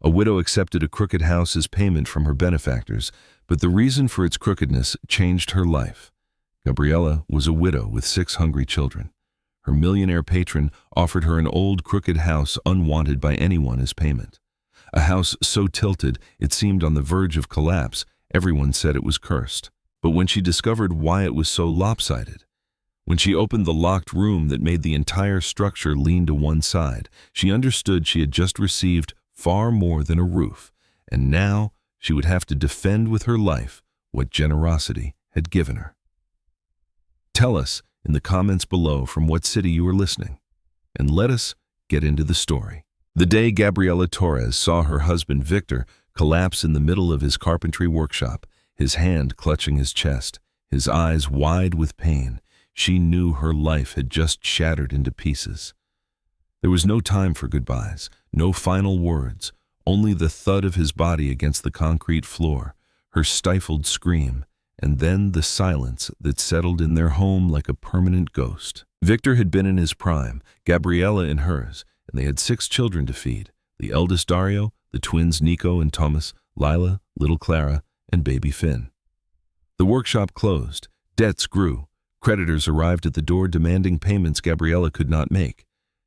A widow accepted a crooked house as payment from her benefactors, but the reason for its crookedness changed her life. Gabriela was a widow with 6 hungry children. Her millionaire patron offered her an old crooked house unwanted by anyone as payment. A house so tilted it seemed on the verge of collapse, everyone said it was cursed. But when she discovered why it was so lopsided, when she opened the locked room that made the entire structure lean to one side, she understood she had just received far more than a roof, and now she would have to defend with her life what generosity had given her. Tell us in the comments below from what city you are listening, and let us get into the story. The day Gabriela Torres saw her husband Victor collapse in the middle of his carpentry workshop, his hand clutching his chest, his eyes wide with pain, she knew her life had just shattered into pieces. There was no time for goodbyes, no final words, only the thud of his body against the concrete floor, her stifled scream, and then the silence that settled in their home like a permanent ghost. Victor had been in his prime, Gabriela in hers, and they had 6 children to feed, the eldest Dario, the twins Nico and Thomas, Lila, little Clara, and baby Finn. The workshop closed, debts grew, creditors arrived at the door demanding payments Gabriela could not make.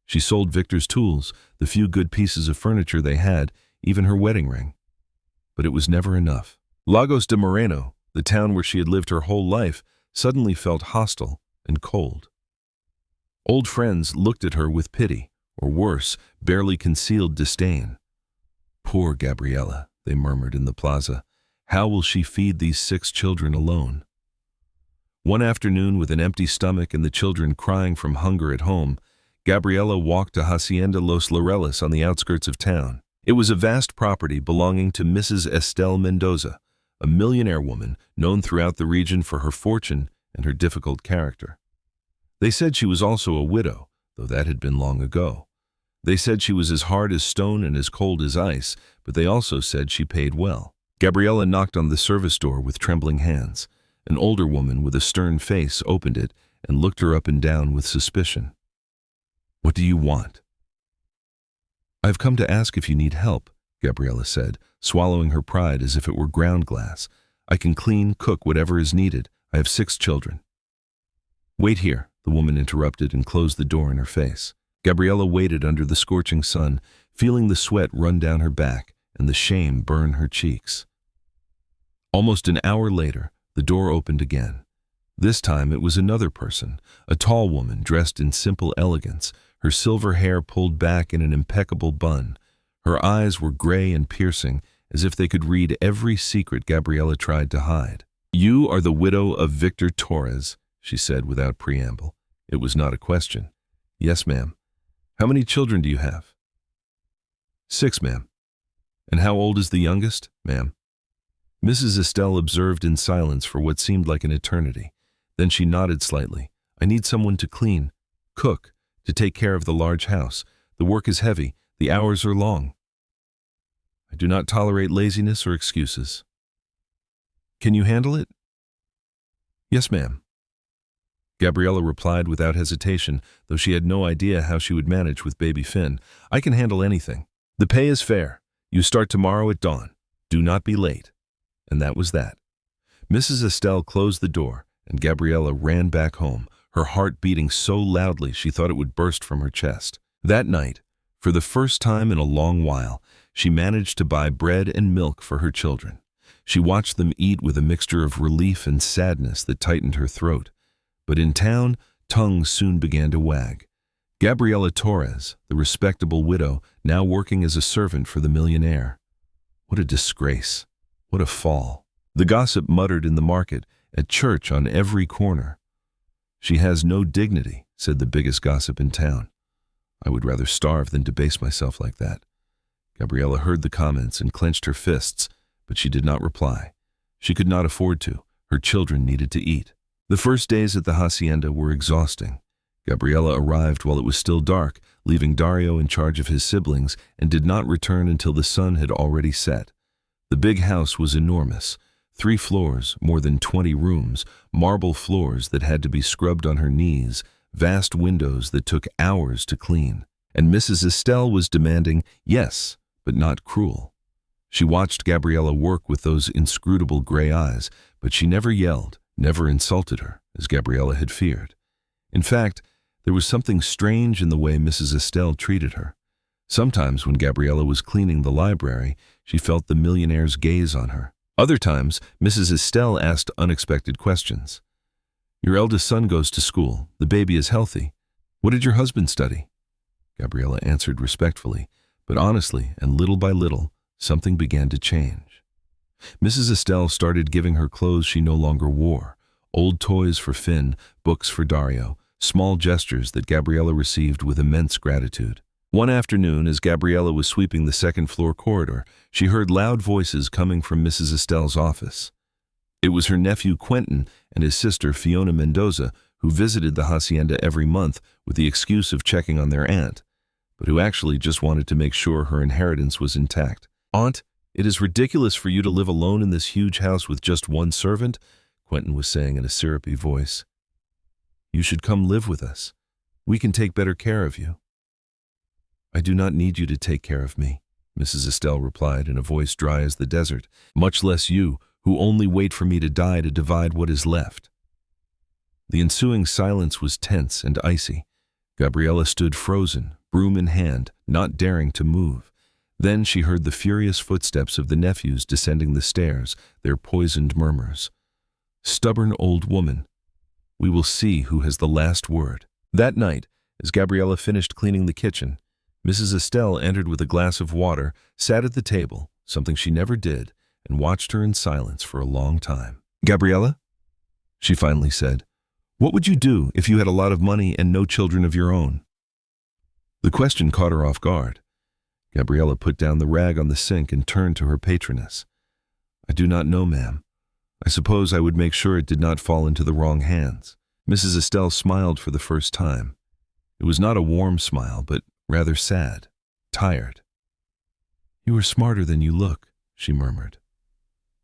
She sold Victor's tools, the few good pieces of furniture they had, even her wedding ring. But it was never enough. Lagos de Moreno, the town where she had lived her whole life, suddenly felt hostile and cold. Old friends looked at her with pity, or worse, barely concealed disdain. Poor Gabriela, they murmured in the plaza. How will she feed these 6 children alone? One afternoon, with an empty stomach and the children crying from hunger at home, Gabriela walked to Hacienda Los Laureles on the outskirts of town. It was a vast property belonging to Mrs. Estelle Mendoza, a millionaire woman known throughout the region for her fortune and her difficult character. They said she was also a widow, though that had been long ago. They said she was as hard as stone and as cold as ice, but they also said she paid well. Gabriela knocked on the service door with trembling hands. An older woman with a stern face opened it and looked her up and down with suspicion. "What do you want?" "I've come to ask if you need help," Gabriela said, swallowing her pride as if it were ground glass. "I can clean, cook, whatever is needed. I have 6 children." "Wait here," the woman interrupted and closed the door in her face. Gabriela waited under the scorching sun, feeling the sweat run down her back and the shame burn her cheeks. Almost an hour later, the door opened again. This time it was another person, a tall woman dressed in simple elegance, her silver hair pulled back in an impeccable bun. Her eyes were gray and piercing, as if they could read every secret Gabriela tried to hide. "You are the widow of Victor Torres," she said without preamble. It was not a question. "Yes, ma'am." "How many children do you have?" "6, ma'am." "And how old is the youngest, ma'am?" Mrs. Estelle observed in silence for what seemed like an eternity. Then she nodded slightly. "I need someone to clean, cook, to take care of the large house. The work is heavy, the hours are long. I do not tolerate laziness or excuses." "Can you handle it?" "Yes, ma'am." Gabriela replied without hesitation, though she had no idea how she would manage with baby Finn. "I can handle anything. The pay is fair. You start tomorrow at dawn. Do not be late." And that was that. Mrs. Estelle closed the door, and Gabriela ran back home, her heart beating so loudly she thought it would burst from her chest. That night, for the first time in a long while, she managed to buy bread and milk for her children. She watched them eat with a mixture of relief and sadness that tightened her throat. But in town, tongues soon began to wag. Gabriela Torres, the respectable widow, now working as a servant for the millionaire. What a disgrace. What a fall. The gossip muttered in the market, at church, on every corner. "She has no dignity," said the biggest gossip in town. "I would rather starve than debase myself like that." Gabriela heard the comments and clenched her fists, but she did not reply. She could not afford to. Her children needed to eat. The first days at the hacienda were exhausting. Gabriela arrived while it was still dark, leaving Dario in charge of his siblings, and did not return until the sun had already set. The big house was enormous. 3 floors, more than 20 rooms, marble floors that had to be scrubbed on her knees, vast windows that took hours to clean. And Mrs. Estelle was demanding, yes, but not cruel. She watched Gabriela work with those inscrutable gray eyes, but she never yelled, never insulted her, as Gabriela had feared. In fact, there was something strange in the way Mrs. Estelle treated her. Sometimes when Gabriela was cleaning the library, she felt the millionaire's gaze on her. Other times, Mrs. Estelle asked unexpected questions. "Your eldest son goes to school. The baby is healthy. What did your husband study?" Gabriela answered respectfully, but honestly, and little by little, something began to change. Mrs. Estelle started giving her clothes she no longer wore, old toys for Finn, books for Dario, small gestures that Gabriela received with immense gratitude. One afternoon, as Gabriela was sweeping the second-floor corridor, she heard loud voices coming from Mrs. Estelle's office. It was her nephew Quentin and his sister Fiona Mendoza, who visited the hacienda every month with the excuse of checking on their aunt, but who actually just wanted to make sure her inheritance was intact. "Aunt, it is ridiculous for you to live alone in this huge house with just one servant," Quentin was saying in a syrupy voice. "You should come live with us. We can take better care of you." "I do not need you to take care of me," Mrs. Estelle replied in a voice dry as the desert, "much less you, who only wait for me to die to divide what is left." The ensuing silence was tense and icy. Gabriela stood frozen, broom in hand, not daring to move. Then she heard the furious footsteps of the nephews descending the stairs, their poisoned murmurs. "Stubborn old woman. We will see who has the last word." That night, as Gabriela finished cleaning the kitchen, Mrs. Estelle entered with a glass of water, sat at the table, something she never did, and watched her in silence for a long time. "Gabriela," she finally said, "what would you do if you had a lot of money and no children of your own?" The question caught her off guard. Gabriela put down the rag on the sink and turned to her patroness. "I do not know, ma'am. I suppose I would make sure it did not fall into the wrong hands." Mrs. Estelle smiled for the first time. It was not a warm smile, but rather sad, tired. "You are smarter than you look," she murmured.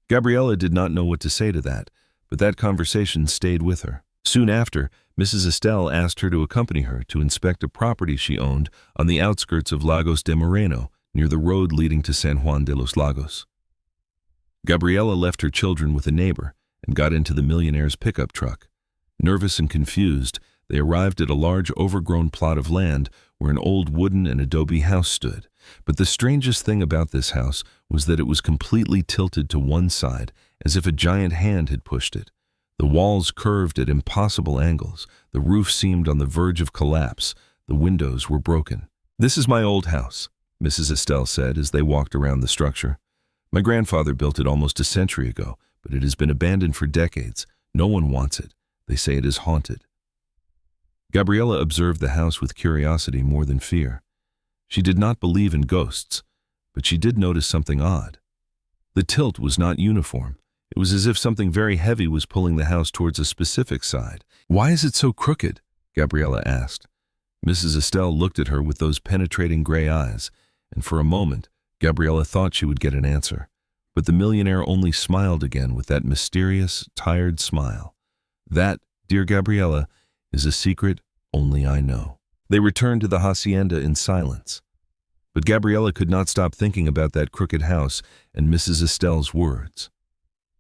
Gabriela did not know what to say to that, but that conversation stayed with her. Soon after, Mrs. Estelle asked her to accompany her to inspect a property she owned on the outskirts of Lagos de Moreno, near the road leading to San Juan de los Lagos. Gabriela left her children with a neighbor and got into the millionaire's pickup truck. Nervous and confused, they arrived at a large overgrown plot of land where an old wooden and adobe house stood. But the strangest thing about this house was that it was completely tilted to one side, as if a giant hand had pushed it. The walls curved at impossible angles, the roof seemed on the verge of collapse, the windows were broken. "This is my old house," Mrs. Estelle said as they walked around the structure. "My grandfather built it almost a century ago, but it has been abandoned for decades. No one wants it. They say it is haunted." Gabriela observed the house with curiosity more than fear. She did not believe in ghosts, but she did notice something odd. The tilt was not uniform. It was as if something very heavy was pulling the house towards a specific side. "Why is it so crooked?" Gabriela asked. Mrs. Estelle looked at her with those penetrating gray eyes, and for a moment, Gabriela thought she would get an answer. But the millionaire only smiled again with that mysterious, tired smile. "That, dear Gabriela, is a secret only I know." They returned to the hacienda in silence. But Gabriela could not stop thinking about that crooked house and Mrs. Estelle's words.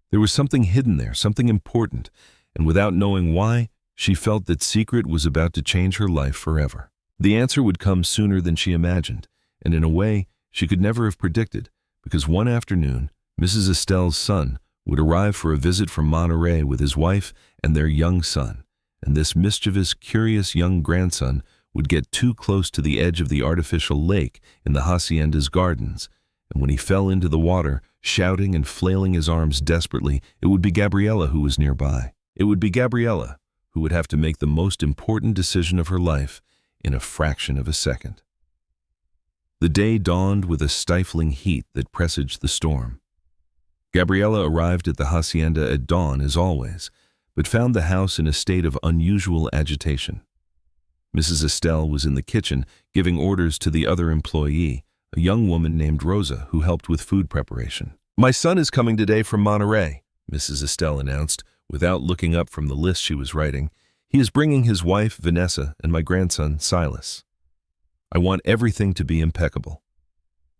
There was something hidden there, something important, and without knowing why, she felt that secret was about to change her life forever. The answer would come sooner than she imagined, and in a way she could never have predicted, because one afternoon, Mrs. Estelle's son would arrive for a visit from Monterey with his wife and their young son, and this mischievous, curious young grandson would get too close to the edge of the artificial lake in the hacienda's gardens, and when he fell into the water, shouting and flailing his arms desperately, it would be Gabriela who was nearby. It would be Gabriela who would have to make the most important decision of her life in a fraction of a second. The day dawned with a stifling heat that presaged the storm. Gabriela arrived at the hacienda at dawn as always, but found the house in a state of unusual agitation. Mrs. Estelle was in the kitchen giving orders to the other employee, a young woman named Rosa who helped with food preparation. "My son is coming today from Monterey," Mrs. Estelle announced, without looking up from the list she was writing. "He is bringing his wife, Vanessa, and my grandson, Silas. I want everything to be impeccable."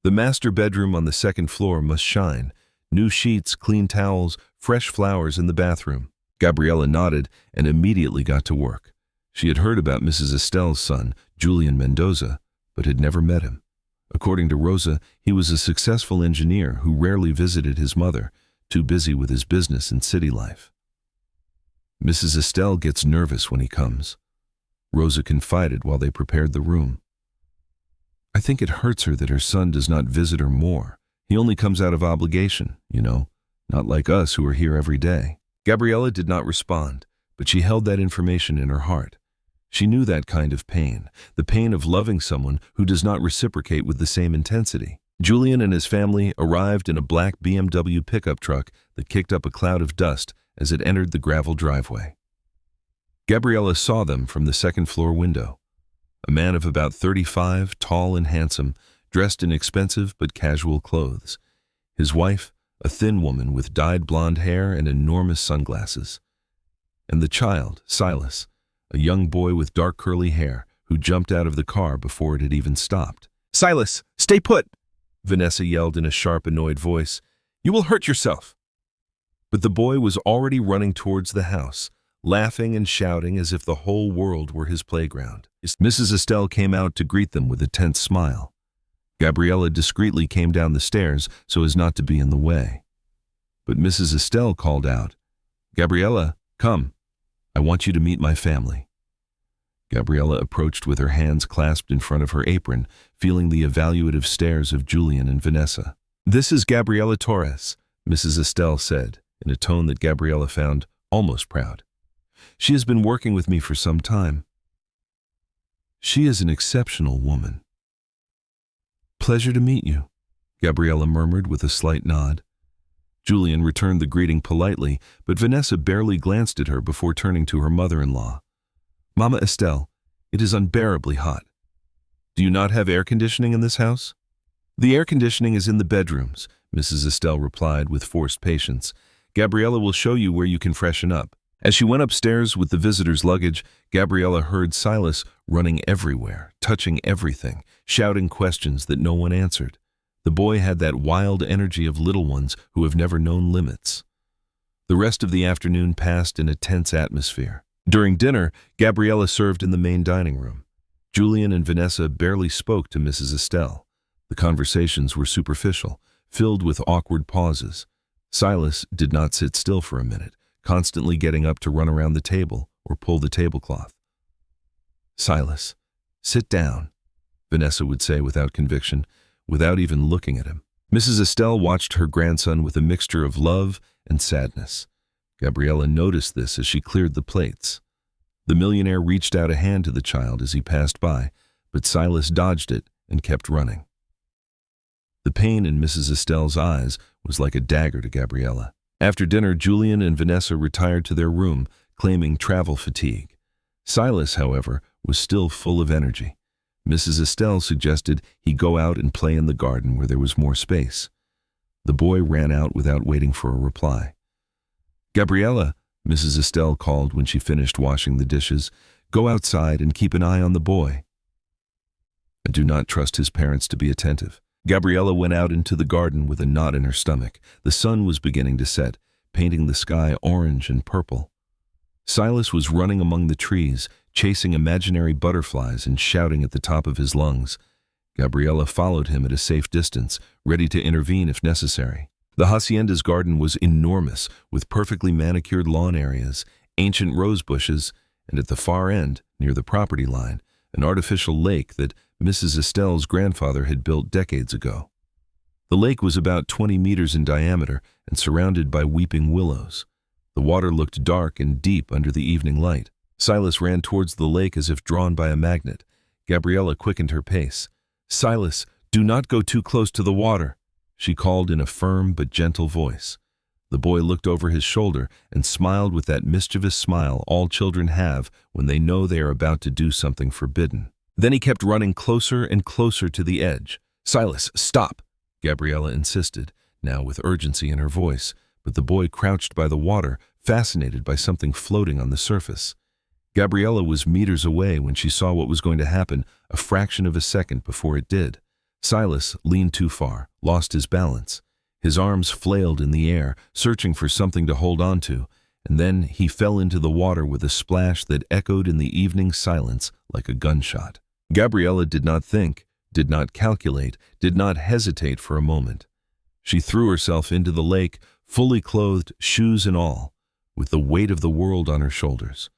The master bedroom on the second floor must shine. New sheets, clean towels, fresh flowers in the bathroom. Gabriela nodded and immediately got to work. She had heard about Mrs. Estelle's son, Julian Mendoza, but had never met him. According to Rosa, he was a successful engineer who rarely visited his mother, too busy with his business and city life. Mrs. Estelle gets nervous when he comes, Rosa confided while they prepared the room. I think it hurts her that her son does not visit her more. He only comes out of obligation, not like us who are here every day. Gabriela did not respond, but she held that information in her heart. She knew that kind of pain, the pain of loving someone who does not reciprocate with the same intensity. Julian and his family arrived in a black BMW pickup truck that kicked up a cloud of dust as it entered the gravel driveway. Gabriela saw them from the second-floor window. A man of about 35, tall and handsome, dressed in expensive but casual clothes. His wife, a thin woman with dyed blonde hair and enormous sunglasses. And the child, Silas, a young boy with dark curly hair who jumped out of the car before it had even stopped. "Silas, stay put!" Vanessa yelled in a sharp, annoyed voice. "You will hurt yourself." But the boy was already running towards the house, laughing and shouting as if the whole world were his playground. Mrs. Estelle came out to greet them with a tense smile. Gabriela discreetly came down the stairs so as not to be in the way. But Mrs. Estelle called out, "Gabriela, come. I want you to meet my family." Gabriela approached with her hands clasped in front of her apron, feeling the evaluative stares of Julian and Vanessa. "This is Gabriela Torres," Mrs. Estelle said, in a tone that Gabriela found almost proud. "She has been working with me for some time. She is an exceptional woman." "Pleasure to meet you," Gabriela murmured with a slight nod. Julian returned the greeting politely, but Vanessa barely glanced at her before turning to her mother-in-law. "Mama Estelle, it is unbearably hot. Do you not have air conditioning in this house?" "The air conditioning is in the bedrooms," Mrs. Estelle replied with forced patience. "Gabriela will show you where you can freshen up." As she went upstairs with the visitors' luggage, Gabriela heard Silas running everywhere, touching everything, shouting questions that no one answered. The boy had that wild energy of little ones who have never known limits. The rest of the afternoon passed in a tense atmosphere. During dinner, Gabriela served in the main dining room. Julian and Vanessa barely spoke to Mrs. Estelle. The conversations were superficial, filled with awkward pauses. Silas did not sit still for a minute, constantly getting up to run around the table or pull the tablecloth. "Silas, sit down," Vanessa would say without conviction, without even looking at him. Mrs. Estelle watched her grandson with a mixture of love and sadness. Gabriela noticed this as she cleared the plates. The millionaire reached out a hand to the child as he passed by, but Silas dodged it and kept running. The pain in Mrs. Estelle's eyes was like a dagger to Gabriela. After dinner, Julian and Vanessa retired to their room, claiming travel fatigue. Silas, however, was still full of energy. Mrs. Estelle suggested he go out and play in the garden where there was more space. The boy ran out without waiting for a reply. "Gabriela," Mrs. Estelle called when she finished washing the dishes, "go outside and keep an eye on the boy." I do not trust his parents to be attentive. Gabriela went out into the garden with a knot in her stomach. The sun was beginning to set, painting the sky orange and purple. Silas was running among the trees, chasing imaginary butterflies and shouting at the top of his lungs. Gabriela followed him at a safe distance, ready to intervene if necessary. The hacienda's garden was enormous, with perfectly manicured lawn areas, ancient rose bushes, and at the far end, near the property line, an artificial lake that Mrs. Estelle's grandfather had built decades ago. The lake was about 20 meters in diameter and surrounded by weeping willows. The water looked dark and deep under the evening light. Silas ran towards the lake as if drawn by a magnet. Gabriela quickened her pace. "Silas, do not go too close to the water," she called in a firm but gentle voice. The boy looked over his shoulder and smiled with that mischievous smile all children have when they know they are about to do something forbidden. Then he kept running closer and closer to the edge. "Silas, stop," Gabriela insisted, now with urgency in her voice, but the boy crouched by the water, fascinated by something floating on the surface. Gabriela was meters away when she saw what was going to happen, a fraction of a second before it did. Silas leaned too far, lost his balance. His arms flailed in the air, searching for something to hold on to, and then he fell into the water with a splash that echoed in the evening silence like a gunshot. Gabriela did not think, did not calculate, did not hesitate for a moment. She threw herself into the lake, fully clothed, shoes and all, with the weight of the world on her shoulders.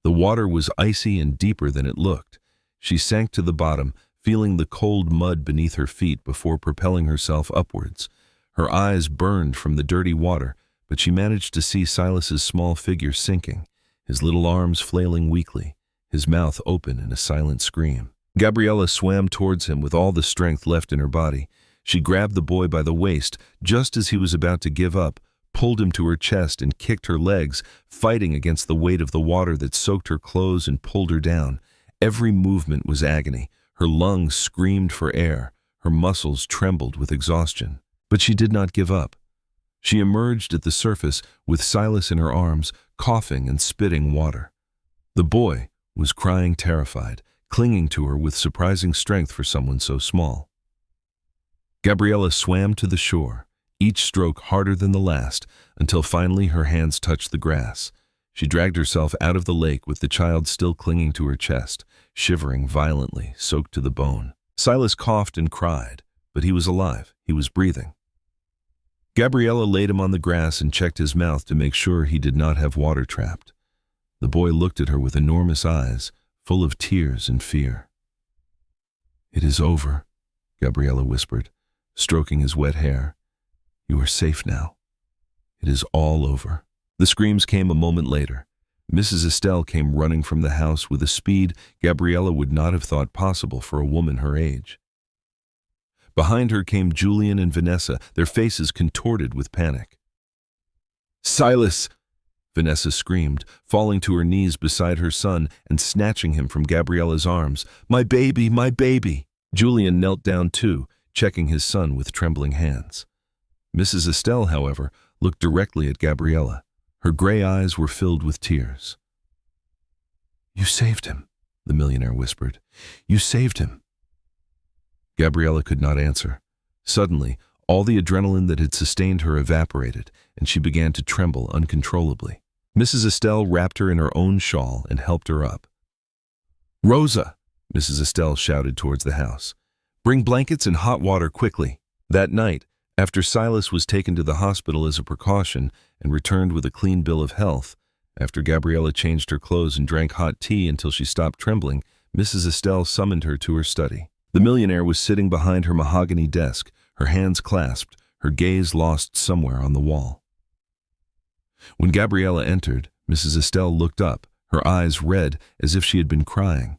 The water was icy and deeper than it looked. She sank to the bottom, feeling the cold mud beneath her feet before propelling herself upwards. Her eyes burned from the dirty water, but she managed to see Silas's small figure sinking, his little arms flailing weakly, his mouth open in a silent scream. Gabriela swam towards him with all the strength left in her body. She grabbed the boy by the waist just as he was about to give up, pulled him to her chest and kicked her legs, fighting against the weight of the water that soaked her clothes and pulled her down. Every movement was agony. Her lungs screamed for air. Her muscles trembled with exhaustion. But she did not give up. She emerged at the surface with Silas in her arms, coughing and spitting water. The boy was crying terrified, clinging to her with surprising strength for someone so small. Gabriela swam to the shore, each stroke harder than the last, until finally her hands touched the grass. She dragged herself out of the lake with the child still clinging to her chest, shivering violently, soaked to the bone. Silas coughed and cried, but he was alive. He was breathing. Gabriela laid him on the grass and checked his mouth to make sure he did not have water trapped. The boy looked at her with enormous eyes, full of tears and fear. "It is over," Gabriela whispered, stroking his wet hair. "You are safe now. It is all over." The screams came a moment later. Mrs. Estelle came running from the house with a speed Gabriela would not have thought possible for a woman her age. Behind her came Julian and Vanessa, their faces contorted with panic. "Silas!" Vanessa screamed, falling to her knees beside her son and snatching him from Gabriela's arms. "My baby, my baby!" Julian knelt down too, checking his son with trembling hands. Mrs. Estelle, however, looked directly at Gabriela. Her gray eyes were filled with tears. "You saved him," the millionaire whispered. "You saved him." Gabriela could not answer. Suddenly, all the adrenaline that had sustained her evaporated, and she began to tremble uncontrollably. Mrs. Estelle wrapped her in her own shawl and helped her up. "Rosa!" Mrs. Estelle shouted towards the house. "Bring blankets and hot water quickly." That night, after Silas was taken to the hospital as a precaution and returned with a clean bill of health, after Gabriela changed her clothes and drank hot tea until she stopped trembling, Mrs. Estelle summoned her to her study. The millionaire was sitting behind her mahogany desk, her hands clasped, her gaze lost somewhere on the wall. When Gabriela entered, Mrs. Estelle looked up, her eyes red as if she had been crying.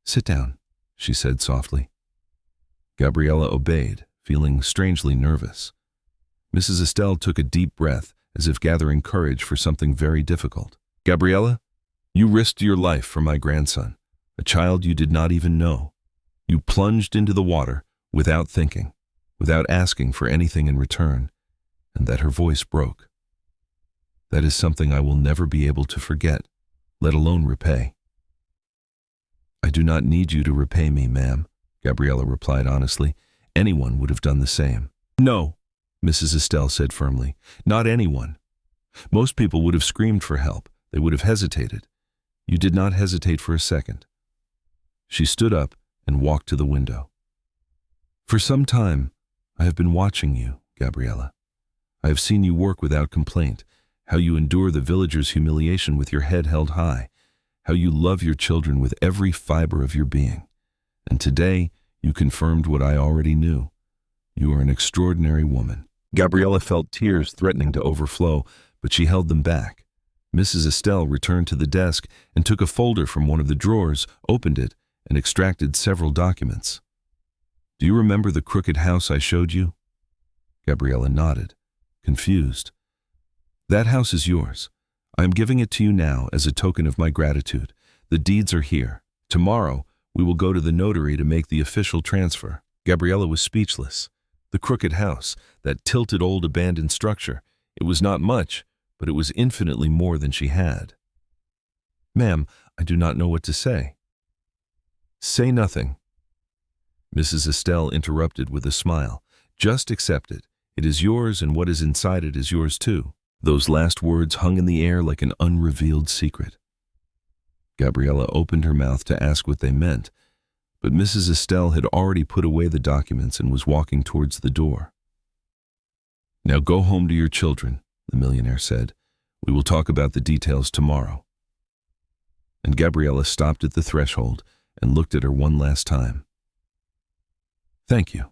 "Sit down," she said softly. Gabriela obeyed, feeling strangely nervous. Mrs. Estelle took a deep breath, as if gathering courage for something very difficult. "Gabriela, you risked your life for my grandson, a child you did not even know. You plunged into the water without thinking, without asking for anything in return," and that her voice broke. "That is something I will never be able to forget, let alone repay." "I do not need you to repay me, ma'am," Gabriela replied honestly. "Anyone would have done the same." "No," Mrs. Estelle said firmly, "not anyone. Most people would have screamed for help. They would have hesitated. You did not hesitate for a second." She stood up and walked to the window. "For some time, I have been watching you, Gabriela. I have seen you work without complaint, how you endure the villagers' humiliation with your head held high, how you love your children with every fiber of your being. And today, you confirmed what I already knew. You are an extraordinary woman." Gabriela felt tears threatening to overflow, but she held them back. Mrs. Estelle returned to the desk and took a folder from one of the drawers, opened it, and extracted several documents. "Do you remember the crooked house I showed you?" Gabriela nodded, confused. "That house is yours. I am giving it to you now as a token of my gratitude. The deeds are here. Tomorrow, we will go to the notary to make the official transfer." Gabriela was speechless. The crooked house, that tilted old abandoned structure, it was not much, but it was infinitely more than she had. "Ma'am, I do not know what to say." "Say nothing." Mrs. Estelle interrupted with a smile. Just accept it. It is yours, and what is inside it is yours too. Those last words hung in the air like an unrevealed secret. Gabriela opened her mouth to ask what they meant, but Mrs. Estelle had already put away the documents and was walking towards the door. Now go home to your children, the millionaire said. We will talk about the details tomorrow. And Gabriela stopped at the threshold and looked at her one last time. Thank you.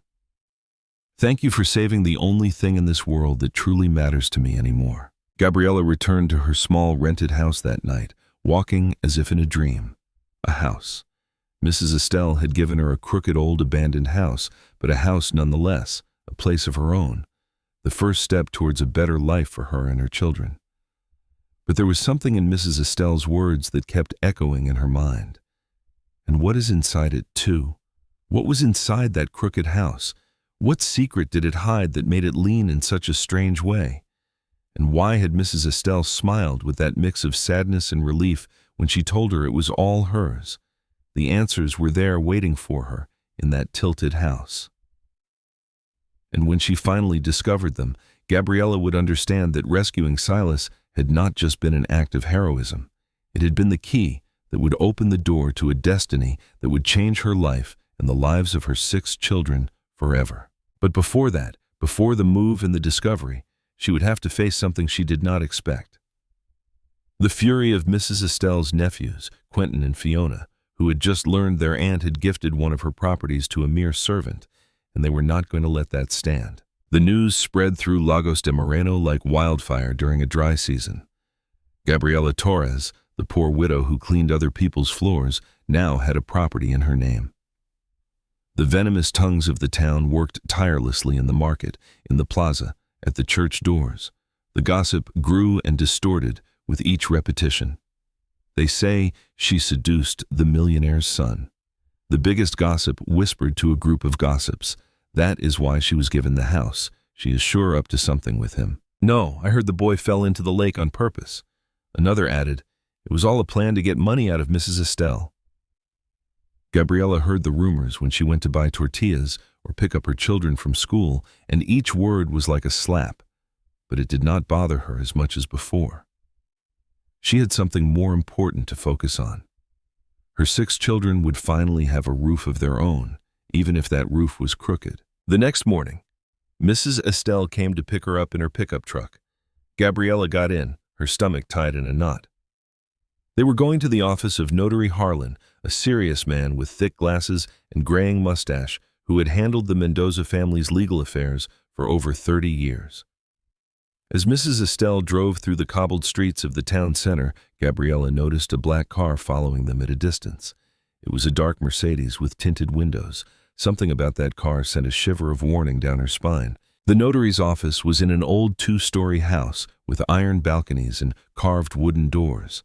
Thank you for saving the only thing in this world that truly matters to me anymore. Gabriela returned to her small rented house that night, walking as if in a dream. A house. Mrs. Estelle had given her a crooked old abandoned house, but a house nonetheless, a place of her own, the first step towards a better life for her and her children. But there was something in Mrs. Estelle's words that kept echoing in her mind. And what is inside it, too? What was inside that crooked house? What secret did it hide that made it lean in such a strange way? And why had Mrs. Estelle smiled with that mix of sadness and relief when she told her it was all hers? The answers were there waiting for her in that tilted house. And when she finally discovered them, Gabriela would understand that rescuing Silas had not just been an act of heroism. It had been the key that would open the door to a destiny that would change her life and the lives of her 6 children forever. But before that, before the move and the discovery, she would have to face something she did not expect. The fury of Mrs. Estelle's nephews, Quentin and Fiona, who had just learned their aunt had gifted one of her properties to a mere servant, and they were not going to let that stand. The news spread through Lagos de Moreno like wildfire during a dry season. Gabriela Torres, the poor widow who cleaned other people's floors, now had a property in her name. The venomous tongues of the town worked tirelessly in the market, in the plaza, at the church doors. The gossip grew and distorted with each repetition. They say she seduced the millionaire's son. The biggest gossip whispered to a group of gossips. That is why she was given the house. She is sure up to something with him. No, I heard the boy fell into the lake on purpose. Another added, it was all a plan to get money out of Mrs. Estelle. Gabriela heard the rumors when she went to buy tortillas or pick up her children from school, and each word was like a slap, but it did not bother her as much as before. She had something more important to focus on. Her 6 children would finally have a roof of their own, even if that roof was crooked. The next morning, Mrs. Estelle came to pick her up in her pickup truck. Gabriela got in, her stomach tied in a knot. They were going to the office of Notary Harlan, a serious man with thick glasses and graying mustache who had handled the Mendoza family's legal affairs for over 30 years. As Mrs. Estelle drove through the cobbled streets of the town center, Gabriela noticed a black car following them at a distance. It was a dark Mercedes with tinted windows. Something about that car sent a shiver of warning down her spine. The notary's office was in an old 2-story house with iron balconies and carved wooden doors.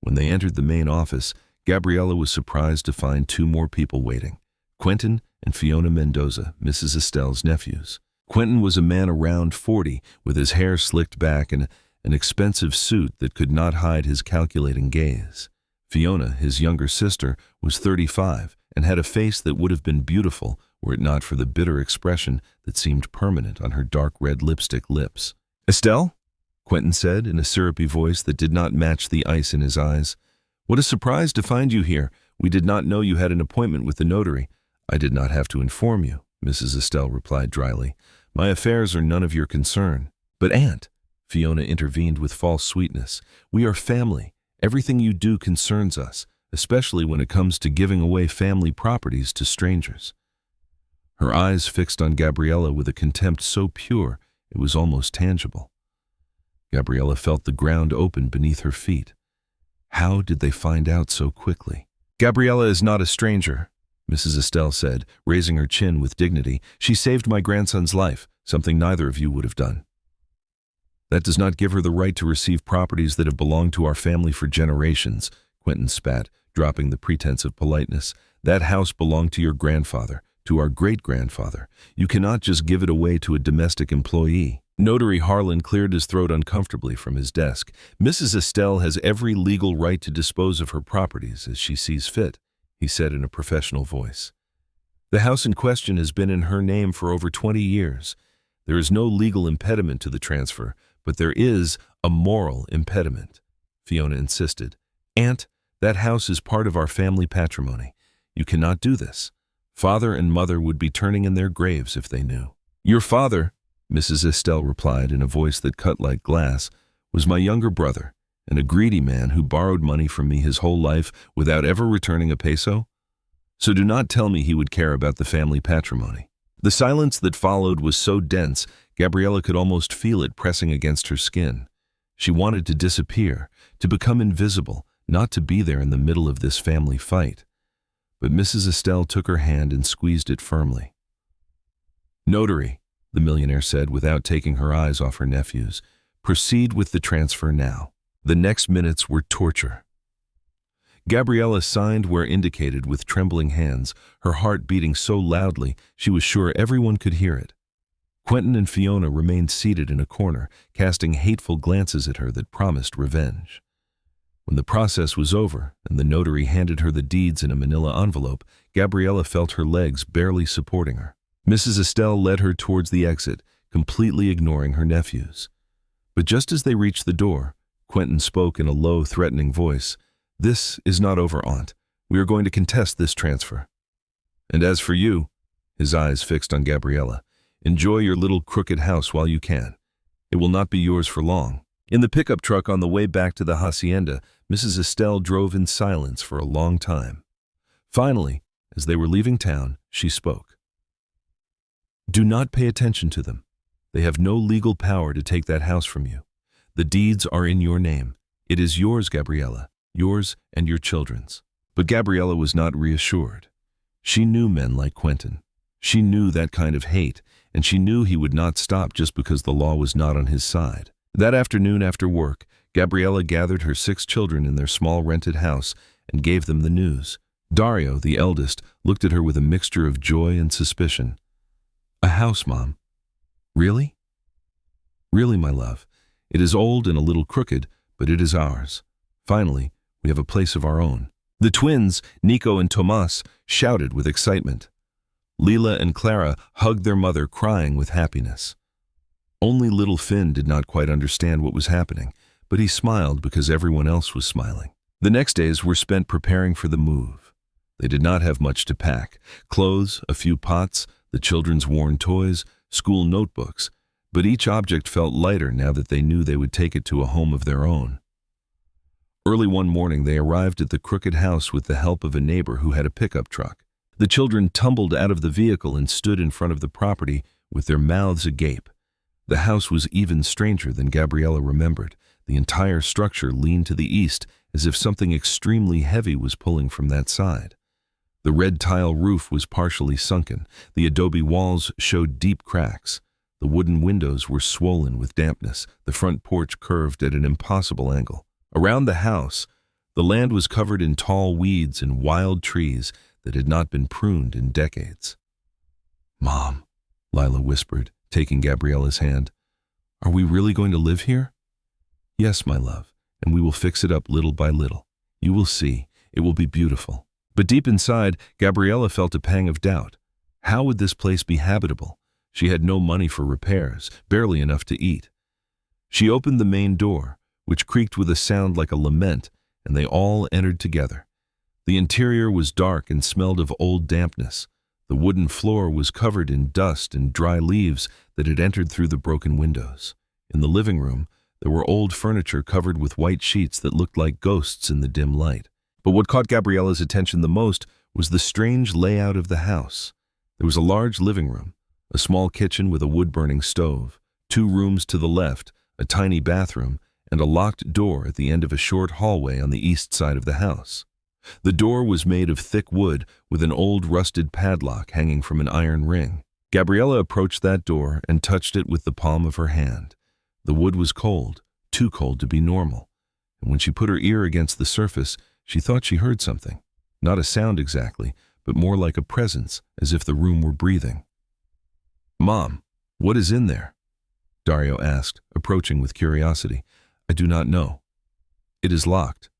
When they entered the main office, Gabriela was surprised to find 2 more people waiting, Quentin and Fiona Mendoza, Mrs. Estelle's nephews. Quentin was a man around 40, with his hair slicked back and an expensive suit that could not hide his calculating gaze. Fiona, his younger sister, was 35 and had a face that would have been beautiful were it not for the bitter expression that seemed permanent on her dark red lipstick lips. "Estelle?" Quentin said in a syrupy voice that did not match the ice in his eyes. "What a surprise to find you here. We did not know you had an appointment with the notary." "I did not have to inform you," Mrs. Estelle replied dryly. "My affairs are none of your concern." "But Aunt," Fiona intervened with false sweetness, "we are family. Everything you do concerns us, especially when it comes to giving away family properties to strangers." Her eyes fixed on Gabriela with a contempt so pure it was almost tangible. Gabriela felt the ground open beneath her feet. How did they find out so quickly? "Gabriela is not a stranger," Mrs. Estelle said, raising her chin with dignity. "She saved my grandson's life, something neither of you would have done." "That does not give her the right to receive properties that have belonged to our family for generations," Quentin spat, dropping the pretense of politeness. "That house belonged to your grandfather, to our great-grandfather. You cannot just give it away to a domestic employee." Notary Harlan cleared his throat uncomfortably from his desk. "Mrs. Estelle has every legal right to dispose of her properties as she sees fit," he said in a professional voice. The house in question has been in her name for over 20 years. There is no legal impediment to the transfer, but there is a moral impediment, Fiona insisted. Aunt, that house is part of our family patrimony. You cannot do this. Father and mother would be turning in their graves if they knew. Your father, Mrs. Estelle replied in a voice that cut like glass, was my younger brother, and a greedy man who borrowed money from me his whole life without ever returning a peso. So do not tell me he would care about the family patrimony. The silence that followed was so dense, Gabriela could almost feel it pressing against her skin. She wanted to disappear, to become invisible, not to be there in the middle of this family fight. But Mrs. Estelle took her hand and squeezed it firmly. Notary, the millionaire said without taking her eyes off her nephews, proceed with the transfer now. The next minutes were torture. Gabriela signed where indicated with trembling hands, her heart beating so loudly she was sure everyone could hear it. Quentin and Fiona remained seated in a corner, casting hateful glances at her that promised revenge. When the process was over and the notary handed her the deeds in a manila envelope, Gabriela felt her legs barely supporting her. Mrs. Estelle led her towards the exit, completely ignoring her nephews. But just as they reached the door, Quentin spoke in a low, threatening voice. This is not over, Aunt. We are going to contest this transfer. And as for you, his eyes fixed on Gabriela, enjoy your little crooked house while you can. It will not be yours for long. In the pickup truck on the way back to the hacienda, Mrs. Estelle drove in silence for a long time. Finally, as they were leaving town, she spoke. Do not pay attention to them. They have no legal power to take that house from you. The deeds are in your name. It is yours, Gabriela, yours and your children's. But Gabriela was not reassured. She knew men like Quentin. She knew that kind of hate, and she knew he would not stop just because the law was not on his side. That afternoon after work, Gabriela gathered her 6 children in their small rented house and gave them the news. Dario, the eldest, looked at her with a mixture of joy and suspicion. A house, Mom. Really? Really, my love. It is old and a little crooked, but it is ours. Finally, we have a place of our own. The twins, Nico and Tomas, shouted with excitement. Lila and Clara hugged their mother, crying with happiness. Only little Finn did not quite understand what was happening, but he smiled because everyone else was smiling. The next days were spent preparing for the move. They did not have much to pack: clothes, a few pots, the children's worn toys, school notebooks, but each object felt lighter now that they knew they would take it to a home of their own. Early one morning they arrived at the crooked house with the help of a neighbor who had a pickup truck. The children tumbled out of the vehicle and stood in front of the property with their mouths agape. The house was even stranger than Gabriela remembered. The entire structure leaned to the east, as if something extremely heavy was pulling from that side. The red tile roof was partially sunken. The adobe walls showed deep cracks. The wooden windows were swollen with dampness. The front porch curved at an impossible angle. Around the house, the land was covered in tall weeds and wild trees that had not been pruned in decades. Mom, Lila whispered, taking Gabriela's hand. Are we really going to live here? Yes, my love, and we will fix it up little by little. You will see, it will be beautiful. But deep inside, Gabriela felt a pang of doubt. How would this place be habitable? She had no money for repairs, barely enough to eat. She opened the main door, which creaked with a sound like a lament, and they all entered together. The interior was dark and smelled of old dampness. The wooden floor was covered in dust and dry leaves that had entered through the broken windows. In the living room, there were old furniture covered with white sheets that looked like ghosts in the dim light. But what caught Gabriela's attention the most was the strange layout of the house. There was a large living room, a small kitchen with a wood-burning stove, 2 rooms to the left, a tiny bathroom, and a locked door at the end of a short hallway on the east side of the house. The door was made of thick wood with an old rusted padlock hanging from an iron ring. Gabriela approached that door and touched it with the palm of her hand. The wood was cold, too cold to be normal, and when she put her ear against the surface, she thought she heard something. Not a sound exactly, but more like a presence, as if the room were breathing. Mom, what is in there? Dario asked, approaching with curiosity. I do not know. It is locked.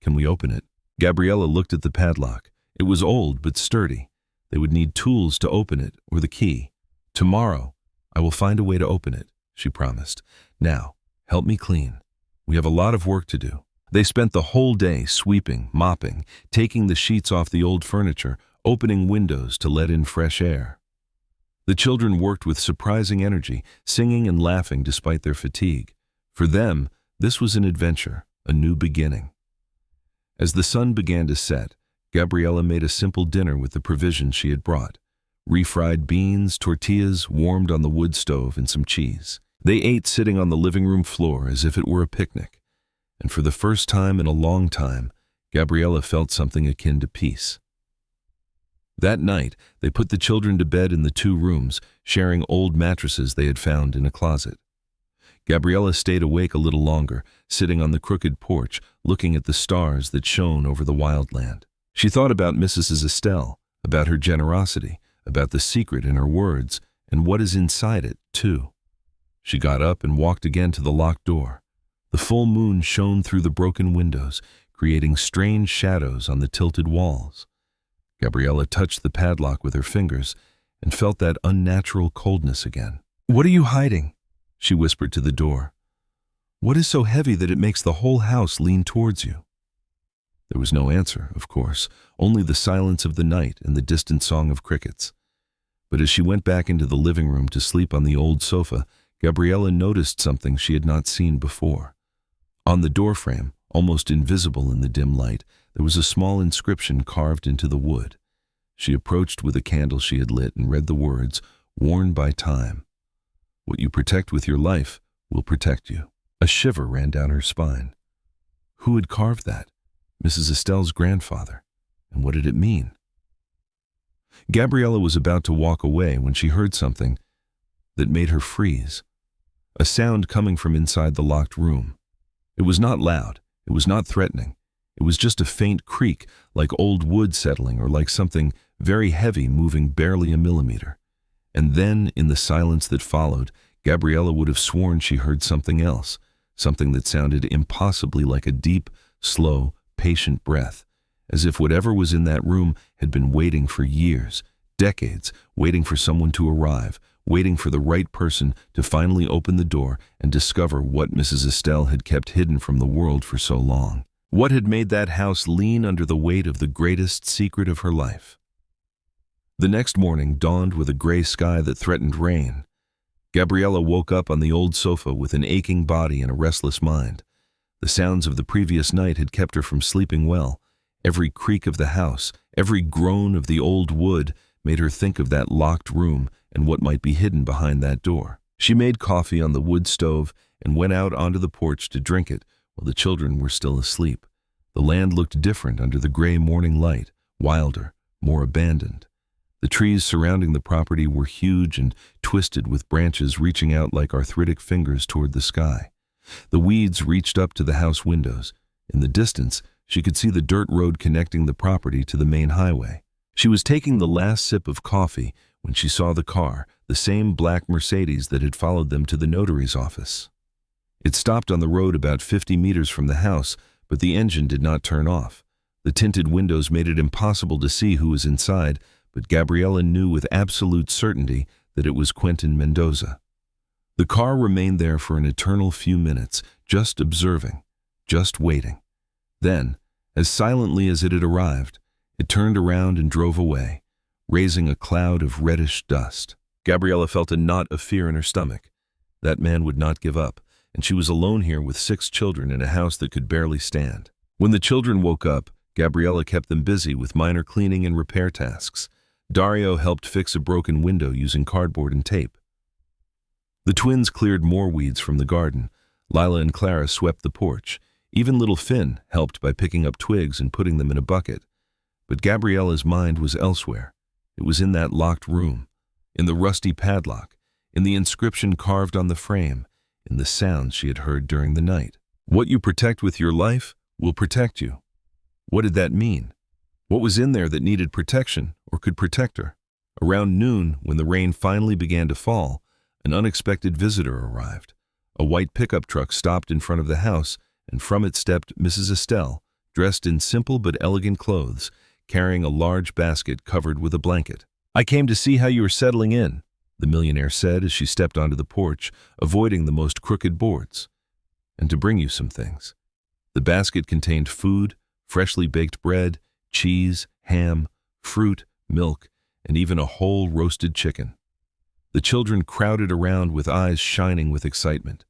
Can we open it? Gabriela looked at the padlock. It was old but sturdy. They would need tools to open it or the key. "Tomorrow, I will find a way to open it," she promised. "Now, help me clean. We have a lot of work to do." They spent the whole day sweeping, mopping, taking the sheets off the old furniture, opening windows to let in fresh air. The children worked with surprising energy, singing and laughing despite their fatigue. For them, this was an adventure, a new beginning. As the sun began to set, Gabriela made a simple dinner with the provisions she had brought: refried beans, tortillas warmed on the wood stove, and some cheese. They ate sitting on the living room floor as if it were a picnic. And for the first time in a long time, Gabriela felt something akin to peace. That night, they put the children to bed in the 2 rooms, sharing old mattresses they had found in a closet. Gabriela stayed awake a little longer, sitting on the crooked porch, looking at the stars that shone over the wildland. She thought about Mrs. Estelle, about her generosity, about the secret in her words, and what is inside it, too. She got up and walked again to the locked door. The full moon shone through the broken windows, creating strange shadows on the tilted walls. Gabriela touched the padlock with her fingers and felt that unnatural coldness again. "What are you hiding?" she whispered to the door. "What is so heavy that it makes the whole house lean towards you?" There was no answer, of course, only the silence of the night and the distant song of crickets. But as she went back into the living room to sleep on the old sofa, Gabriela noticed something she had not seen before. On the doorframe, almost invisible in the dim light, there was a small inscription carved into the wood. She approached with a candle she had lit and read the words, "Worn by time. What you protect with your life will protect you." A shiver ran down her spine. Who had carved that? Mrs. Estelle's grandfather. And what did it mean? Gabriela was about to walk away when she heard something that made her freeze. A sound coming from inside the locked room. It was not loud. It was not threatening. It was just a faint creak, like old wood settling or like something very heavy moving barely a millimeter. And then, in the silence that followed, Gabriela would have sworn she heard something else, something that sounded impossibly like a deep, slow, patient breath, as if whatever was in that room had been waiting for years, decades, waiting for someone to arrive, waiting for the right person to finally open the door and discover what Mrs. Estelle had kept hidden from the world for so long. What had made that house lean under the weight of the greatest secret of her life? The next morning dawned with a gray sky that threatened rain. Gabriela woke up on the old sofa with an aching body and a restless mind. The sounds of the previous night had kept her from sleeping well. Every creak of the house, every groan of the old wood made her think of that locked room and what might be hidden behind that door. She made coffee on the wood stove and went out onto the porch to drink it while the children were still asleep. The land looked different under the gray morning light, wilder, more abandoned. The trees surrounding the property were huge and twisted with branches reaching out like arthritic fingers toward the sky. The weeds reached up to the house windows. In the distance, she could see the dirt road connecting the property to the main highway. She was taking the last sip of coffee when she saw the car, the same black Mercedes that had followed them to the notary's office. It stopped on the road about 50 meters from the house, but the engine did not turn off. The tinted windows made it impossible to see who was inside, but Gabriela knew with absolute certainty that it was Quentin Mendoza. The car remained there for an eternal few minutes, just observing, just waiting. Then, as silently as it had arrived, it turned around and drove away, raising a cloud of reddish dust. Gabriela felt a knot of fear in her stomach. That man would not give up, and she was alone here with 6 children in a house that could barely stand. When the children woke up, Gabriela kept them busy with minor cleaning and repair tasks. Dario helped fix a broken window using cardboard and tape. The twins cleared more weeds from the garden. Lila and Clara swept the porch. Even little Finn helped by picking up twigs and putting them in a bucket. But Gabriela's mind was elsewhere. It was in that locked room, in the rusty padlock, in the inscription carved on the frame, in the sounds she had heard during the night. What you protect with your life will protect you. What did that mean? What was in there that needed protection or could protect her? Around noon, when the rain finally began to fall, an unexpected visitor arrived. A white pickup truck stopped in front of the house, and from it stepped Mrs. Estelle, dressed in simple but elegant clothes, carrying a large basket covered with a blanket. "I came to see how you were settling in," the millionaire said as she stepped onto the porch, avoiding the most crooked boards. "And to bring you some things." The basket contained food, freshly baked bread, cheese, ham, fruit, milk, and even a whole roasted chicken. The children crowded around with eyes shining with excitement.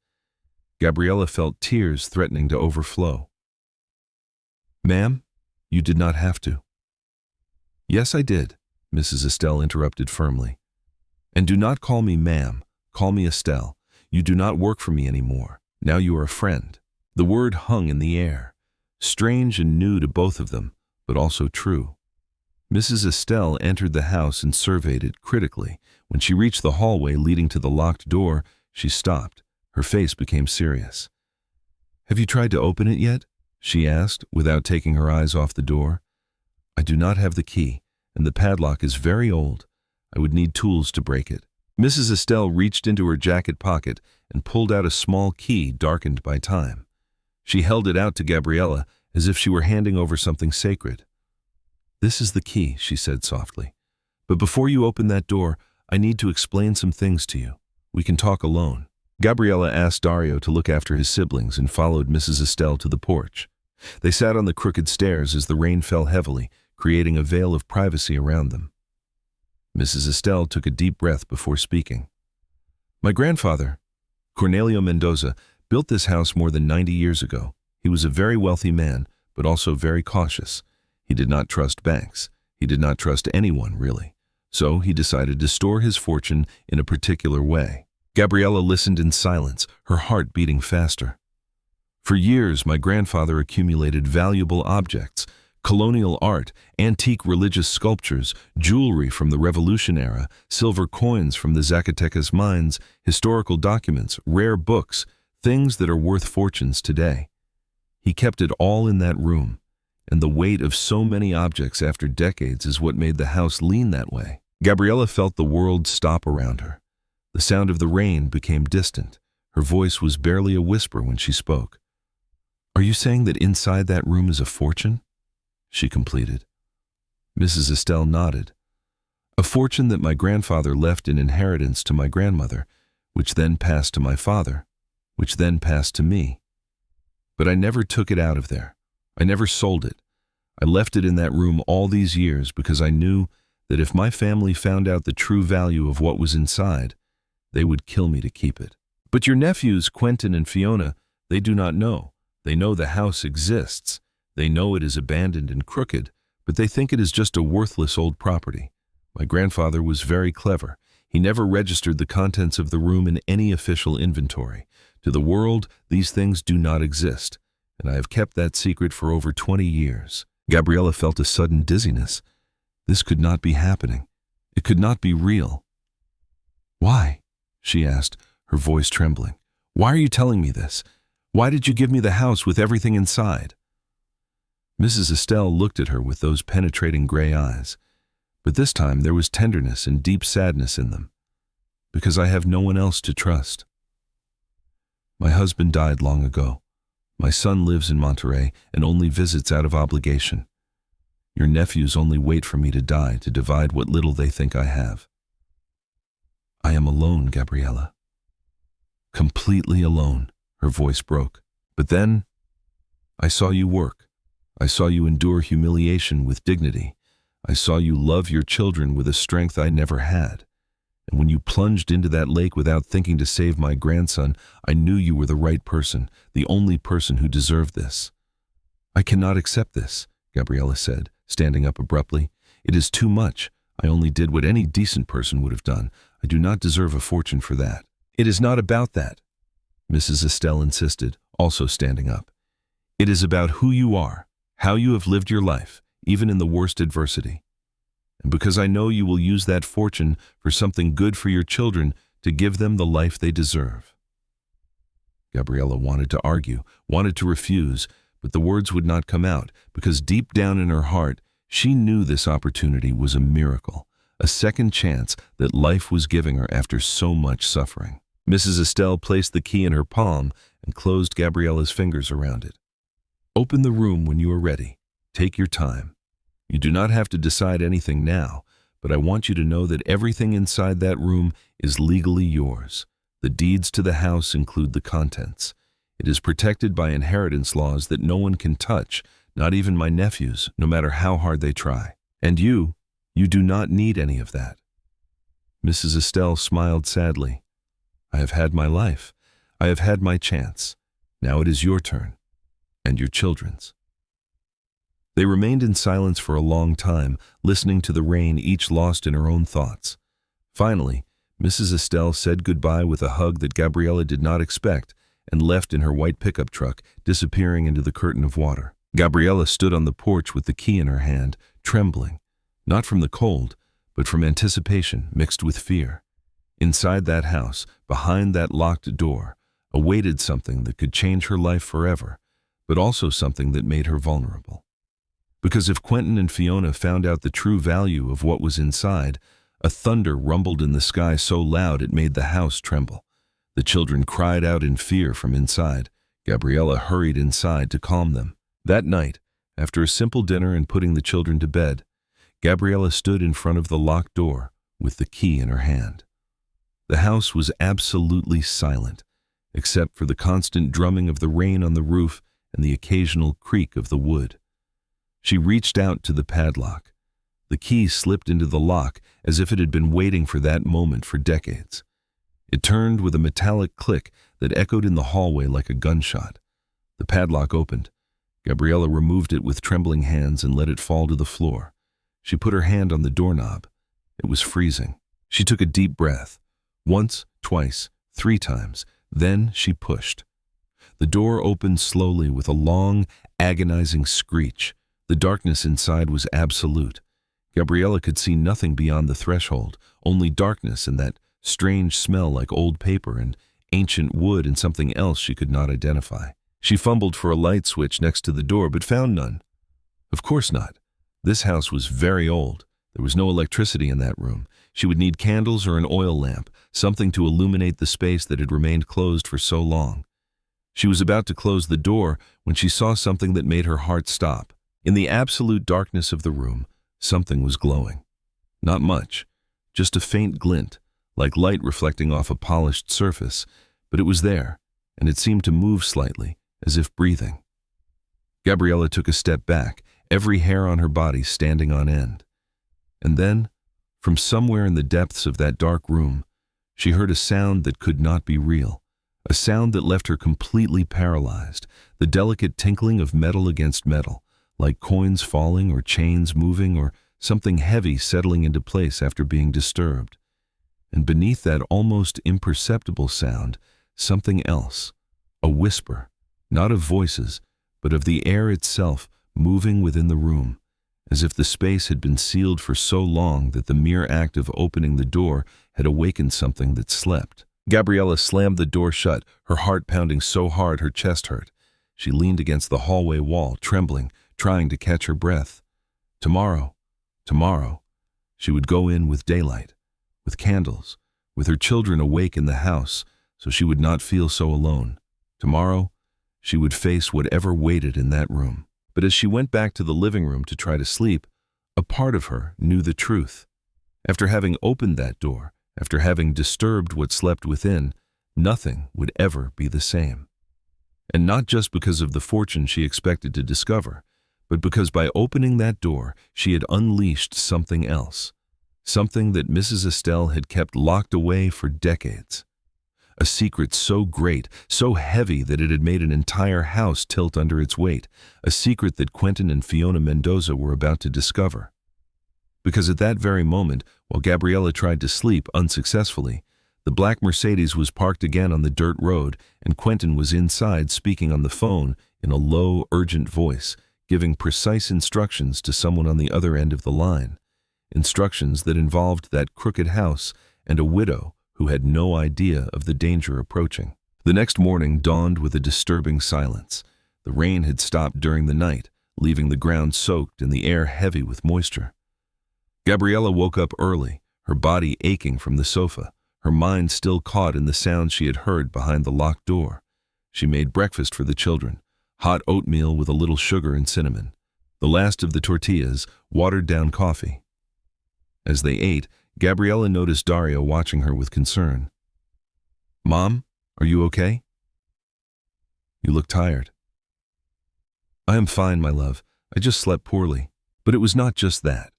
Gabriela felt tears threatening to overflow. "Ma'am, you did not have to." "Yes, I did," Mrs. Estelle interrupted firmly. "And do not call me ma'am, call me Estelle. You do not work for me anymore. Now you are a friend." The word hung in the air, strange and new to both of them, but also true. Mrs. Estelle entered the house and surveyed it critically. When she reached the hallway leading to the locked door, she stopped. Her face became serious. "Have you tried to open it yet?" she asked, without taking her eyes off the door. "I do not have the key, and the padlock is very old. I would need tools to break it." Mrs. Estelle reached into her jacket pocket and pulled out a small key darkened by time. She held it out to Gabriela as if she were handing over something sacred. "This is the key," she said softly. "But before you open that door, I need to explain some things to you. We can talk alone." Gabriela asked Dario to look after his siblings and followed Mrs. Estelle to the porch. They sat on the crooked stairs as the rain fell heavily, creating a veil of privacy around them. Mrs. Estelle took a deep breath before speaking. "My grandfather, Cornelio Mendoza, built this house more than 90 years ago. He was a very wealthy man, but also very cautious. He did not trust banks. He did not trust anyone, really. So he decided to store his fortune in a particular way." Gabriela listened in silence, her heart beating faster. "For years, my grandfather accumulated valuable objects, colonial art, antique religious sculptures, jewelry from the Revolution era, silver coins from the Zacatecas mines, historical documents, rare books, things that are worth fortunes today. He kept it all in that room, and the weight of so many objects after decades is what made the house lean that way." Gabriela felt the world stop around her. The sound of the rain became distant. Her voice was barely a whisper when she spoke. "Are you saying that inside that room is a fortune?" she completed. Mrs. Estelle nodded. "A fortune that my grandfather left in inheritance to my grandmother, which then passed to my father, which then passed to me. But I never took it out of there. I never sold it. I left it in that room all these years because I knew that if my family found out the true value of what was inside, they would kill me to keep it. But your nephews, Quentin and Fiona, they do not know. They know the house exists. They know it is abandoned and crooked, but they think it is just a worthless old property. My grandfather was very clever. He never registered the contents of the room in any official inventory. To the world, these things do not exist, and I have kept that secret for over 20 years. Gabriela felt a sudden dizziness. This could not be happening. It could not be real. "Why?" she asked, her voice trembling. "Why are you telling me this? Why did you give me the house with everything inside?" Mrs. Estelle looked at her with those penetrating gray eyes, but this time there was tenderness and deep sadness in them. "Because I have no one else to trust. My husband died long ago. My son lives in Monterey and only visits out of obligation. Your nephews only wait for me to die to divide what little they think I have. I am alone, Gabriela. Completely alone," her voice broke. "But then, I saw you work. I saw you endure humiliation with dignity. I saw you love your children with a strength I never had. And when you plunged into that lake without thinking to save my grandson, I knew you were the right person, the only person who deserved this." "I cannot accept this," Gabriela said, standing up abruptly. "It is too much. I only did what any decent person would have done. I do not deserve a fortune for that." "It is not about that," Mrs. Estelle insisted, also standing up. "It is about who you are, how you have lived your life, even in the worst adversity. And because I know you will use that fortune for something good for your children to give them the life they deserve." Gabriela wanted to argue, wanted to refuse, but the words would not come out because deep down in her heart, she knew this opportunity was a miracle, a second chance that life was giving her after so much suffering. Mrs. Estelle placed the key in her palm and closed Gabriela's fingers around it. "Open the room when you are ready. Take your time. You do not have to decide anything now, but I want you to know that everything inside that room is legally yours. The deeds to the house include the contents. It is protected by inheritance laws that no one can touch, not even my nephews, no matter how hard they try. And you do not need any of that." Mrs. Estelle smiled sadly. "I have had my life. I have had my chance. Now it is your turn, and your children's." They remained in silence for a long time, listening to the rain, each lost in her own thoughts. Finally, Mrs. Estelle said goodbye with a hug that Gabriela did not expect and left in her white pickup truck, disappearing into the curtain of water. Gabriela stood on the porch with the key in her hand, trembling, not from the cold, but from anticipation mixed with fear. Inside that house, behind that locked door, awaited something that could change her life forever, but also something that made her vulnerable. Because if Quentin and Fiona found out the true value of what was inside, a thunder rumbled in the sky so loud it made the house tremble. The children cried out in fear from inside. Gabriela hurried inside to calm them. That night, after a simple dinner and putting the children to bed, Gabriela stood in front of the locked door with the key in her hand. The house was absolutely silent, except for the constant drumming of the rain on the roof and the occasional creak of the wood. She reached out to the padlock. The key slipped into the lock as if it had been waiting for that moment for decades. It turned with a metallic click that echoed in the hallway like a gunshot. The padlock opened. Gabriela removed it with trembling hands and let it fall to the floor. She put her hand on the doorknob. It was freezing. She took a deep breath. Once, twice, 3 times. Then she pushed. The door opened slowly with a long, agonizing screech. The darkness inside was absolute. Gabriela could see nothing beyond the threshold, only darkness and that strange smell like old paper and ancient wood and something else she could not identify. She fumbled for a light switch next to the door but found none. Of course not. This house was very old. There was no electricity in that room. She would need candles or an oil lamp, something to illuminate the space that had remained closed for so long. She was about to close the door when she saw something that made her heart stop. In the absolute darkness of the room, something was glowing. Not much, just a faint glint, like light reflecting off a polished surface, but it was there, and it seemed to move slightly, as if breathing. Gabriela took a step back, every hair on her body standing on end. And then, from somewhere in the depths of that dark room, she heard a sound that could not be real, a sound that left her completely paralyzed, the delicate tinkling of metal against metal, like coins falling or chains moving or something heavy settling into place after being disturbed. And beneath that almost imperceptible sound, something else, a whisper, not of voices, but of the air itself moving within the room, as if the space had been sealed for so long that the mere act of opening the door had awakened something that slept. Gabriela slammed the door shut, her heart pounding so hard her chest hurt. She leaned against the hallway wall, trembling, trying to catch her breath. Tomorrow, she would go in with daylight, with candles, with her children awake in the house, so she would not feel so alone. Tomorrow, she would face whatever waited in that room. But as she went back to the living room to try to sleep, a part of her knew the truth. After having opened that door, after having disturbed what slept within, nothing would ever be the same. And not just because of the fortune she expected to discover, but because by opening that door, she had unleashed something else, something that Mrs. Estelle had kept locked away for decades. A secret so great, so heavy that it had made an entire house tilt under its weight, a secret that Quentin and Fiona Mendoza were about to discover. Because at that very moment, while Gabriela tried to sleep unsuccessfully, the black Mercedes was parked again on the dirt road, and Quentin was inside speaking on the phone in a low, urgent voice, giving precise instructions to someone on the other end of the line, instructions that involved that crooked house and a widow who had no idea of the danger approaching. The next morning dawned with a disturbing silence. The rain had stopped during the night, leaving the ground soaked and the air heavy with moisture. Gabriela woke up early, her body aching from the sofa, her mind still caught in the sounds she had heard behind the locked door. She made breakfast for the children, hot oatmeal with a little sugar and cinnamon. the last of the tortillas, watered-down coffee. As they ate, Gabriela noticed Dario watching her with concern. "Mom, are you okay? You look tired." "I am fine, my love. I just slept poorly." But it was not just that.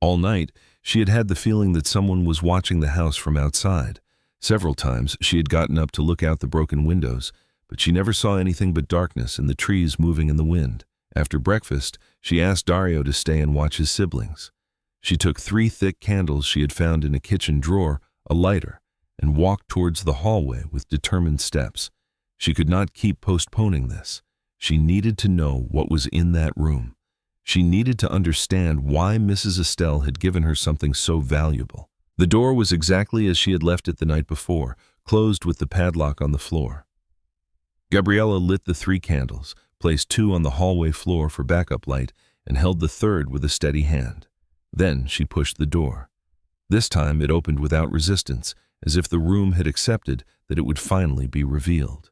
All night, she had had the feeling that someone was watching the house from outside. Several times, she had gotten up to look out the broken windows, but she never saw anything but darkness and the trees moving in the wind. After breakfast, she asked Dario to stay and watch his siblings. She took 3 thick candles she had found in a kitchen drawer, a lighter, and walked towards the hallway with determined steps. She could not keep postponing this. She needed to know what was in that room. She needed to understand why Mrs. Estelle had given her something so valuable. The door was exactly as she had left it the night before, closed with the padlock on the floor. Gabriela lit the 3 candles, placed 2 on the hallway floor for backup light, and held the 3rd with a steady hand. Then she pushed the door. This time it opened without resistance, as if the room had accepted that it would finally be revealed.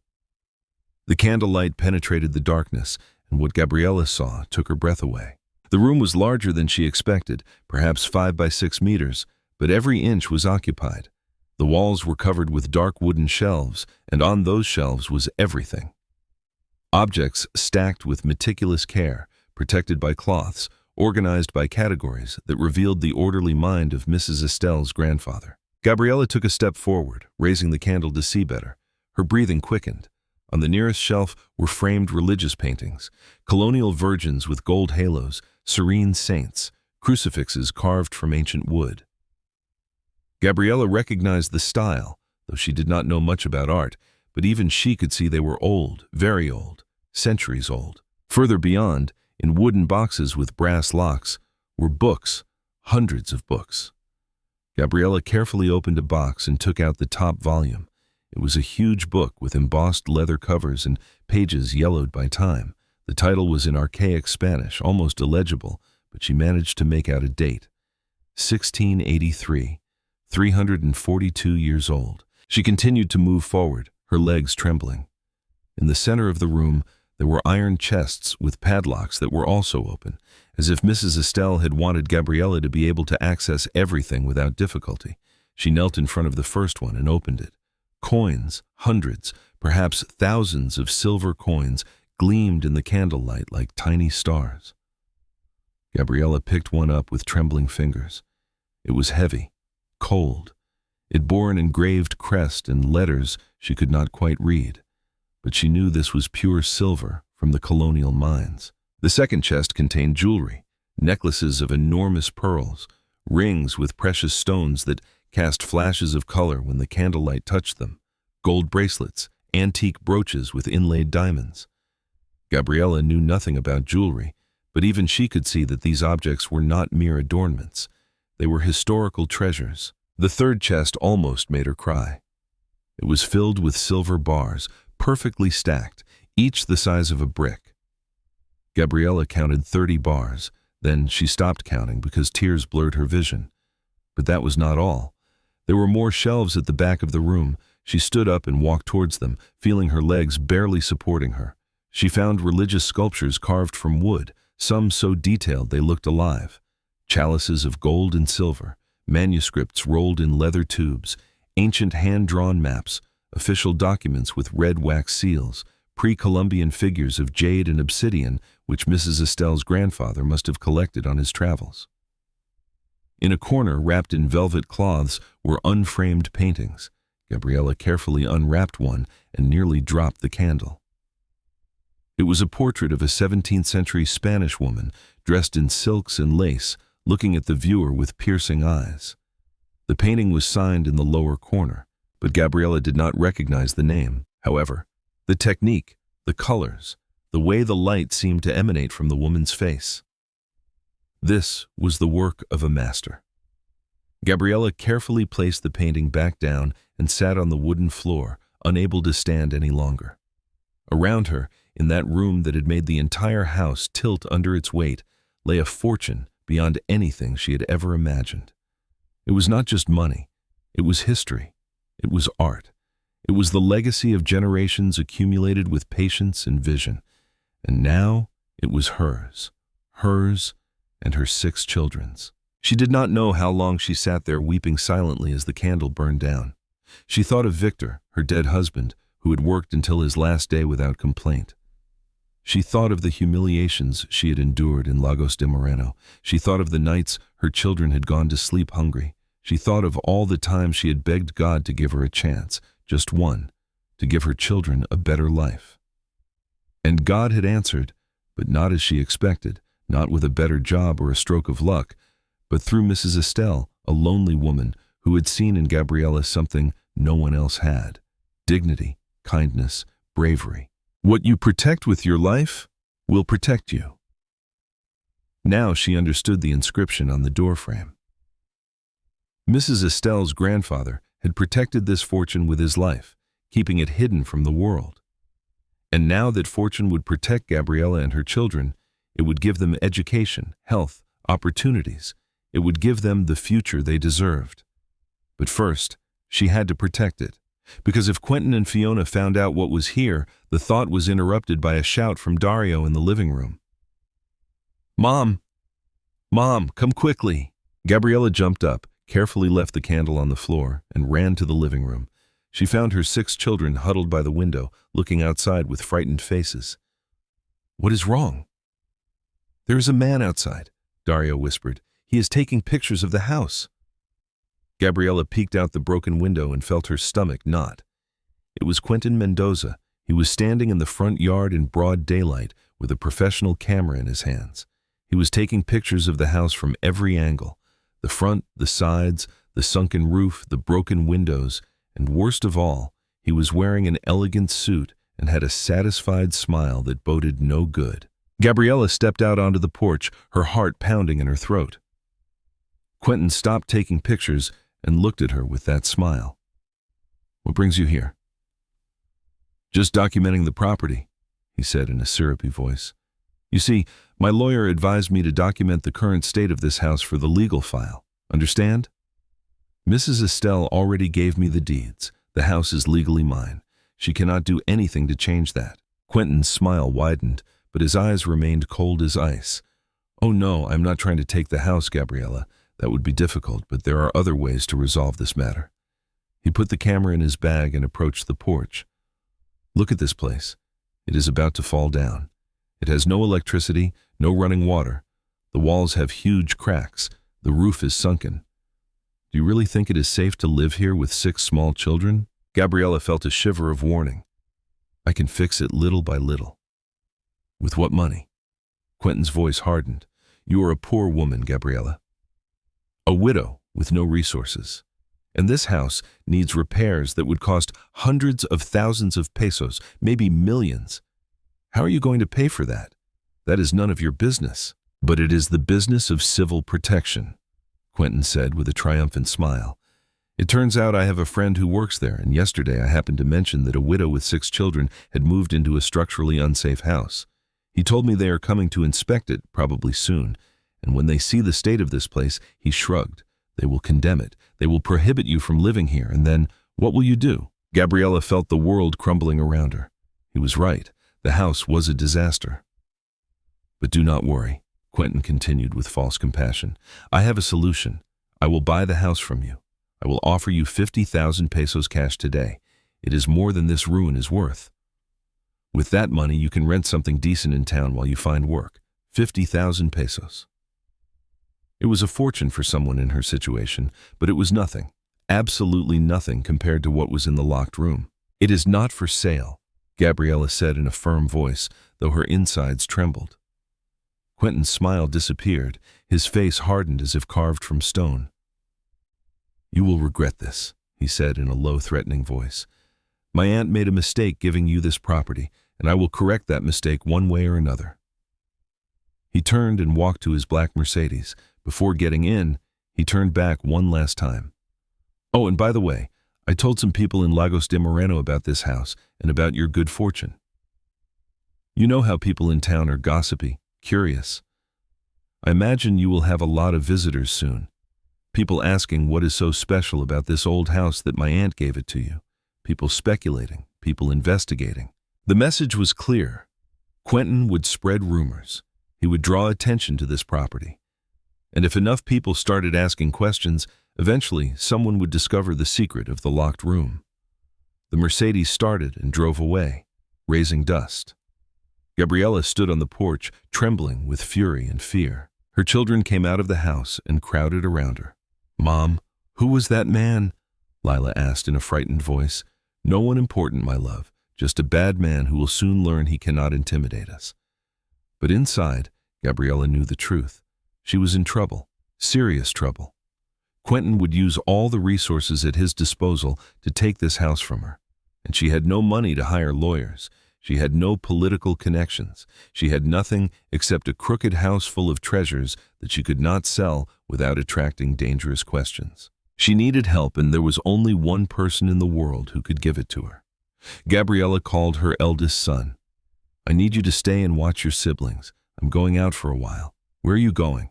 The candlelight penetrated the darkness, and what Gabriela saw took her breath away. The room was larger than she expected, perhaps 5 by 6 meters, but every inch was occupied. The walls were covered with dark wooden shelves, and on those shelves was everything. Objects stacked with meticulous care, protected by cloths, organized by categories that revealed the orderly mind of Mrs. Estelle's grandfather. Gabriela took a step forward, raising the candle to see better. Her breathing quickened. On the nearest shelf were framed religious paintings, colonial virgins with gold halos, serene saints, crucifixes carved from ancient wood. Gabriela recognized the style, though she did not know much about art, but even she could see they were old, very old, centuries old. Further beyond, in wooden boxes with brass locks, were books, hundreds of books. Gabriela carefully opened a box and took out the top volume. It was a huge book with embossed leather covers and pages yellowed by time. The title was in archaic Spanish, almost illegible, but she managed to make out a date. 1683, 342 years old. She continued to move forward, her legs trembling. In the center of the room, there were iron chests with padlocks that were also open, as if Mrs. Estelle had wanted Gabriela to be able to access everything without difficulty. She knelt in front of the first one and opened it. Coins, hundreds, perhaps thousands of silver coins gleamed in the candlelight like tiny stars. Gabriela picked one up with trembling fingers. It was heavy, cold. It bore an engraved crest and letters she could not quite read, but she knew this was pure silver from the colonial mines. The second chest contained jewelry, necklaces of enormous pearls, rings with precious stones that cast flashes of color when the candlelight touched them, gold bracelets, antique brooches with inlaid diamonds. Gabriela knew nothing about jewelry, but even she could see that these objects were not mere adornments. They were historical treasures. The third chest almost made her cry. It was filled with silver bars, perfectly stacked, each the size of a brick. Gabriela counted 30 bars, then she stopped counting because tears blurred her vision. But that was not all. There were more shelves at the back of the room. She stood up and walked towards them, feeling her legs barely supporting her. She found religious sculptures carved from wood, some so detailed they looked alive. Chalices of gold and silver, manuscripts rolled in leather tubes, ancient hand-drawn maps, official documents with red wax seals, pre-Columbian figures of jade and obsidian which Mrs. Estelle's grandfather must have collected on his travels. In a corner, wrapped in velvet cloths, were unframed paintings. Gabriela carefully unwrapped one and nearly dropped the candle. It was a portrait of a 17th-century Spanish woman dressed in silks and lace, looking at the viewer with piercing eyes. The painting was signed in the lower corner, but Gabriela did not recognize the name. However, the technique, the colors, the way the light seemed to emanate from the woman's face. This was the work of a master. Gabriela carefully placed the painting back down and sat on the wooden floor, unable to stand any longer. Around her, in that room that had made the entire house tilt under its weight, lay a fortune beyond anything she had ever imagined. It was not just money. It was history. It was art. It was the legacy of generations accumulated with patience and vision. And now it was hers, hers and her 6 children's. She did not know how long she sat there weeping silently as the candle burned down. She thought of Victor, her dead husband, who had worked until his last day without complaint. She thought of the humiliations she had endured in Lagos de Moreno. She thought of the nights her children had gone to sleep hungry. She thought of all the times she had begged God to give her a chance, just one, to give her children a better life. And God had answered, but not as she expected, not with a better job or a stroke of luck, but through Mrs. Estelle, a lonely woman who had seen in Gabriela something no one else had: dignity, kindness, bravery. What you protect with your life will protect you. Now she understood the inscription on the doorframe. Mrs. Estelle's grandfather had protected this fortune with his life, keeping it hidden from the world. And now that fortune would protect Gabriela and her children, it would give them education, health, opportunities. It would give them the future they deserved. But first, she had to protect it. Because if Quentin and Fiona found out what was here, the thought was interrupted by a shout from Dario in the living room. "Mom! Mom, come quickly!" Gabriela jumped up, carefully left the candle on the floor, and ran to the living room. She found her 6 children huddled by the window, looking outside with frightened faces. "What is wrong?" "There is a man outside," Dario whispered. "He is taking pictures of the house." Gabriela peeked out the broken window and felt her stomach knot. It was Quentin Mendoza. He was standing in the front yard in broad daylight with a professional camera in his hands. He was taking pictures of the house from every angle: the front, the sides, the sunken roof, the broken windows, and worst of all, he was wearing an elegant suit and had a satisfied smile that boded no good. Gabriela stepped out onto the porch, her heart pounding in her throat. Quentin stopped taking pictures and looked at her with that smile. "What brings you here?" "Just documenting the property," he said in a syrupy voice. "You see, my lawyer advised me to document the current state of this house for the legal file. Understand? Mrs. Estelle already gave me the deeds. The house is legally mine. She cannot do anything to change that." Quentin's smile widened, but his eyes remained cold as ice. "Oh no, I'm not trying to take the house, Gabriela. That would be difficult, but there are other ways to resolve this matter." He put the camera in his bag and approached the porch. "Look at this place. It is about to fall down. It has no electricity, no running water. The walls have huge cracks. The roof is sunken. Do you really think it is safe to live here with 6 small children?" Gabriela felt a shiver of warning. "I can fix it little by little." "With what money?" Quentin's voice hardened. "You are a poor woman, Gabriela. A widow with no resources. And this house needs repairs that would cost hundreds of thousands of pesos, maybe millions. How are you going to pay for that? That is none of your business." "But it is the business of civil protection," Quentin said with a triumphant smile. "It turns out I have a friend who works there, and yesterday I happened to mention that a widow with 6 children had moved into a structurally unsafe house. He told me they are coming to inspect it, probably soon, and when they see the state of this place," he shrugged, "they will condemn it. They will prohibit you from living here, and then what will you do?" Gabriela felt the world crumbling around her. He was right. The house was a disaster. "But do not worry," Quentin continued with false compassion. "I have a solution. I will buy the house from you. I will offer you 50,000 pesos cash today. It is more than this ruin is worth. With that money, you can rent something decent in town while you find work. 50,000 pesos. It was a fortune for someone in her situation, but it was nothing, absolutely nothing compared to what was in the locked room. "It is not for sale," Gabriela said in a firm voice, though her insides trembled. Quentin's smile disappeared, his face hardened as if carved from stone. "You will regret this," he said in a low, threatening voice. "My aunt made a mistake giving you this property, and I will correct that mistake one way or another." He turned and walked to his black Mercedes. Before getting in, he turned back one last time. "Oh, and by the way, I told some people in Lagos de Moreno about this house and about your good fortune. You know how people in town are gossipy, curious. I imagine you will have a lot of visitors soon. People asking what is so special about this old house that my aunt gave it to you. People speculating, people investigating." The message was clear. Quentin would spread rumors. He would draw attention to this property. And if enough people started asking questions, eventually someone would discover the secret of the locked room. The Mercedes started and drove away, raising dust. Gabriela stood on the porch, trembling with fury and fear. Her children came out of the house and crowded around her. "Mom, who was that man?" Lila asked in a frightened voice. "No one important, my love, just a bad man who will soon learn he cannot intimidate us." But inside, Gabriela knew the truth. She was in trouble, serious trouble. Quentin would use all the resources at his disposal to take this house from her. And she had no money to hire lawyers. She had no political connections. She had nothing except a crooked house full of treasures that she could not sell without attracting dangerous questions. She needed help, and there was only one person in the world who could give it to her. Gabriela called her eldest son. "I need you to stay and watch your siblings. I'm going out for a while." "Where are you going?"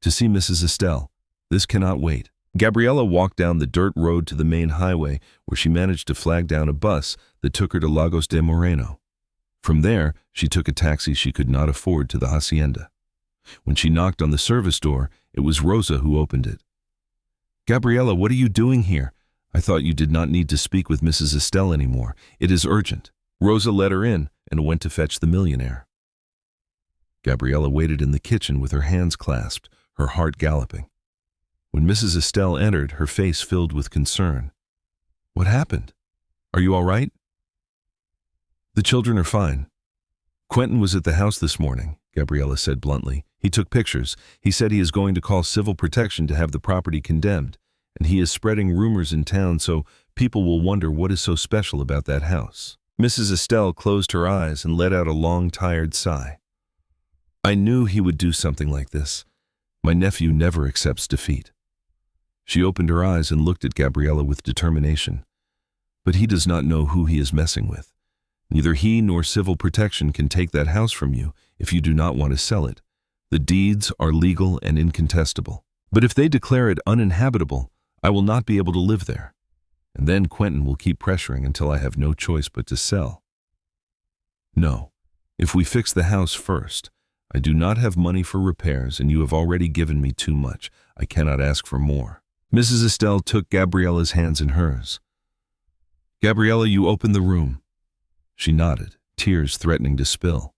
"To see Mrs. Estelle. This cannot wait." Gabriela walked down the dirt road to the main highway, where she managed to flag down a bus that took her to Lagos de Moreno. From there, she took a taxi she could not afford to the hacienda. When she knocked on the service door, it was Rosa who opened it. "Gabriela, what are you doing here? I thought you did not need to speak with Mrs. Estelle anymore. It is urgent." Rosa let her in and went to fetch the millionaire. Gabriela waited in the kitchen with her hands clasped, her heart galloping. When Mrs. Estelle entered, her face filled with concern. "What happened? Are you all right?" "The children are fine. Quentin was at the house this morning," Gabriela said bluntly. "He took pictures. He said he is going to call civil protection to have the property condemned, and he is spreading rumors in town so people will wonder what is so special about that house." Mrs. Estelle closed her eyes and let out a long, tired sigh. "I knew he would do something like this. My nephew never accepts defeat." She opened her eyes and looked at Gabriela with determination. "But he does not know who he is messing with. Neither he nor civil protection can take that house from you if you do not want to sell it. The deeds are legal and incontestable. But if they declare it uninhabitable, I will not be able to live there. And then Quentin will keep pressuring until I have no choice but to sell. No, if we fix the house first, I do not have money for repairs, and you have already given me too much. I cannot ask for more." Mrs. Estelle took Gabriela's hands in hers. "Gabriela, you opened the room." She nodded, tears threatening to spill.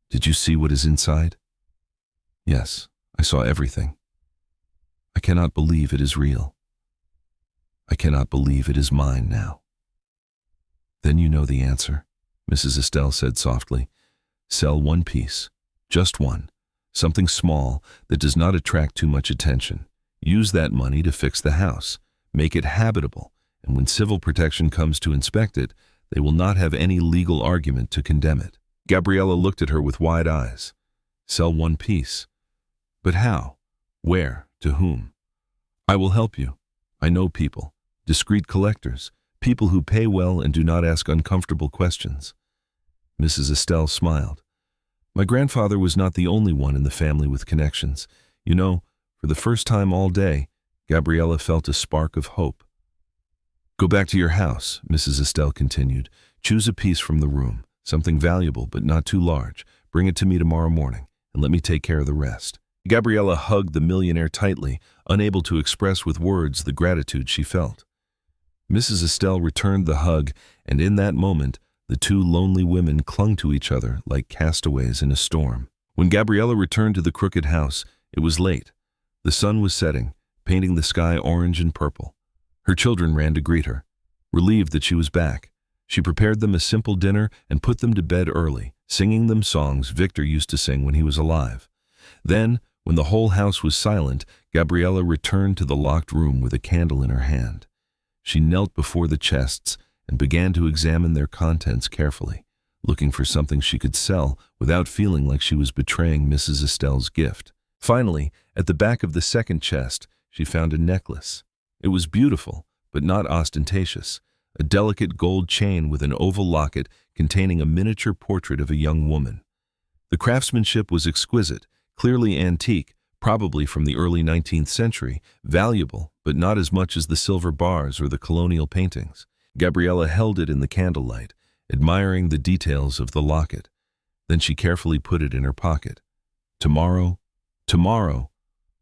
"Did you see what is inside?" "Yes, I saw everything. I cannot believe it is real. I cannot believe it is mine now." "Then you know the answer," Mrs. Estelle said softly. "Sell one piece, just one, something small that does not attract too much attention. Use that money to fix the house, make it habitable, and when civil protection comes to inspect it, they will not have any legal argument to condemn it." Gabriela looked at her with wide eyes. "Sell one piece? But how? Where? To whom?" "I will help you. I know people, discreet collectors, people who pay well and do not ask uncomfortable questions." Mrs. Estelle smiled. "My grandfather was not the only one in the family with connections. You know, for the first time all day, Gabriela felt a spark of hope. "Go back to your house," Mrs. Estelle continued. "Choose a piece from the room, something valuable but not too large. Bring it to me tomorrow morning, and let me take care of the rest." Gabriela hugged the millionaire tightly, unable to express with words the gratitude she felt. Mrs. Estelle returned the hug, and in that moment, the two lonely women clung to each other like castaways in a storm. When Gabriela returned to the crooked house, it was late. The sun was setting, painting the sky orange and purple. Her children ran to greet her. Relieved that she was back, she prepared them a simple dinner and put them to bed early, singing them songs Victor used to sing when he was alive. Then, when the whole house was silent, Gabriela returned to the locked room with a candle in her hand. She knelt before the chests and began to examine their contents carefully, looking for something she could sell without feeling like she was betraying Mrs. Estelle's gift. Finally, at the back of the second chest, she found a necklace. It was beautiful, but not ostentatious, a delicate gold chain with an oval locket containing a miniature portrait of a young woman. The craftsmanship was exquisite, clearly antique, probably from the early 19th century, valuable, but not as much as the silver bars or the colonial paintings. Gabriela held it in the candlelight, admiring the details of the locket. Then she carefully put it in her pocket. Tomorrow, tomorrow,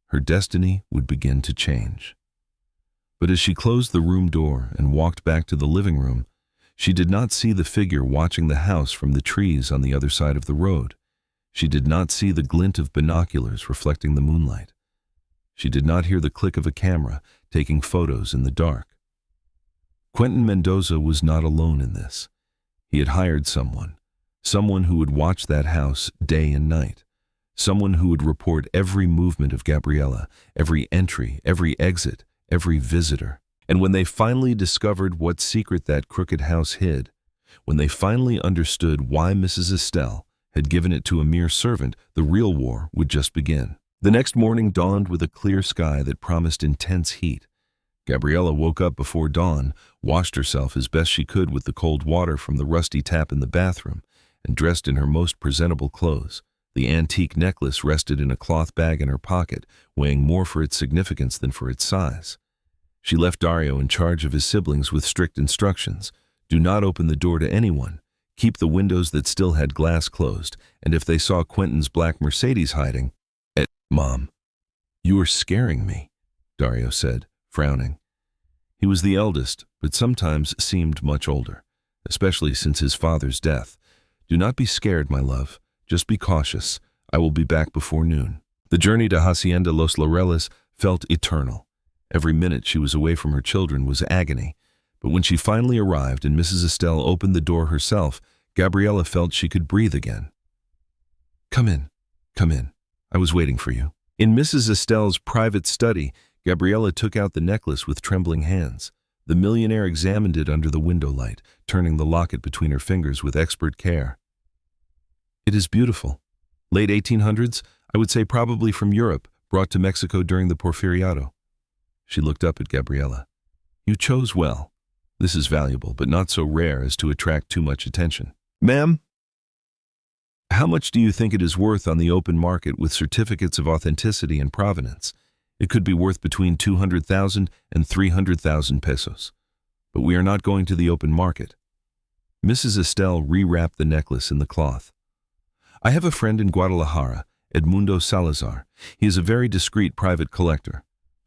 her destiny would begin to change. But as she closed the room door and walked back to the living room, she did not see the figure watching the house from the trees on the other side of the road. She did not see the glint of binoculars reflecting the moonlight. She did not hear the click of a camera taking photos in the dark. Quentin Mendoza was not alone in this. He had hired someone who would watch that house day and night, someone who would report every movement of Gabriela, every entry, every exit, every visitor. And when they finally discovered what secret that crooked house hid, when they finally understood why Mrs. Estelle had given it to a mere servant, the real war would just begin. The next morning dawned with a clear sky that promised intense heat. Gabriela woke up before dawn, washed herself as best she could with the cold water from the rusty tap in the bathroom, and dressed in her most presentable clothes. The antique necklace rested in a cloth bag in her pocket, weighing more for its significance than for its size. She left Dario in charge of his siblings with strict instructions. Do not open the door to anyone. Keep the windows that still had glass closed, and if they saw Quentin's black Mercedes hiding, Mom, you are scaring me, Dario said, frowning. He was the eldest, but sometimes seemed much older, especially since his father's death. Do not be scared, my love. Just be cautious. I will be back before noon. The journey to Hacienda Los Laureles felt eternal. Every minute she was away from her children was agony, but when she finally arrived and Mrs. Estelle opened the door herself, Gabriela felt she could breathe again. Come in, come in. I was waiting for you. In Mrs. Estelle's private study, Gabriela took out the necklace with trembling hands. The millionaire examined it under the window light, turning the locket between her fingers with expert care. It is beautiful. Late 1800s, I would say probably from Europe, brought to Mexico during the Porfiriato. She looked up at Gabriela. You chose well. This is valuable, but not so rare as to attract too much attention. Ma'am? How much do you think it is worth on the open market with certificates of authenticity and provenance? It could be worth between 200,000 and 300,000 pesos. But we are not going to the open market. Mrs. Estelle rewrapped the necklace in the cloth. I have a friend in Guadalajara, Edmundo Salazar. He is a very discreet private collector.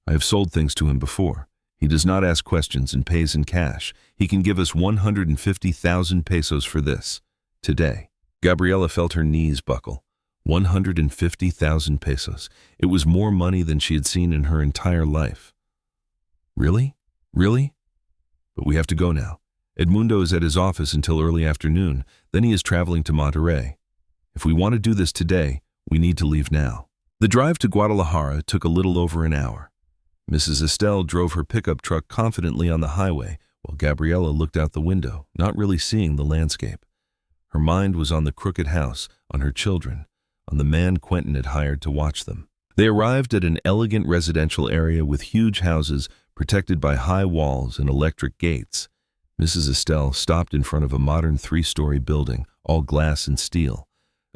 I have sold things to him before. He does not ask questions and pays in cash. He can give us 150,000 pesos for this, today. Gabriela felt her knees buckle. 150,000 pesos. It was more money than she had seen in her entire life. Really? Really? But we have to go now. Edmundo is at his office until early afternoon, then he is traveling to Monterrey. If we want to do this today, we need to leave now. The drive to Guadalajara took a little over an hour. Mrs. Estelle drove her pickup truck confidently on the highway, while Gabriela looked out the window, not really seeing the landscape. Her mind was on the crooked house, on her children, on the man Quentin had hired to watch them. They arrived at an elegant residential area with huge houses protected by high walls and electric gates. Mrs. Estelle stopped in front of a modern 3-story building, all glass and steel.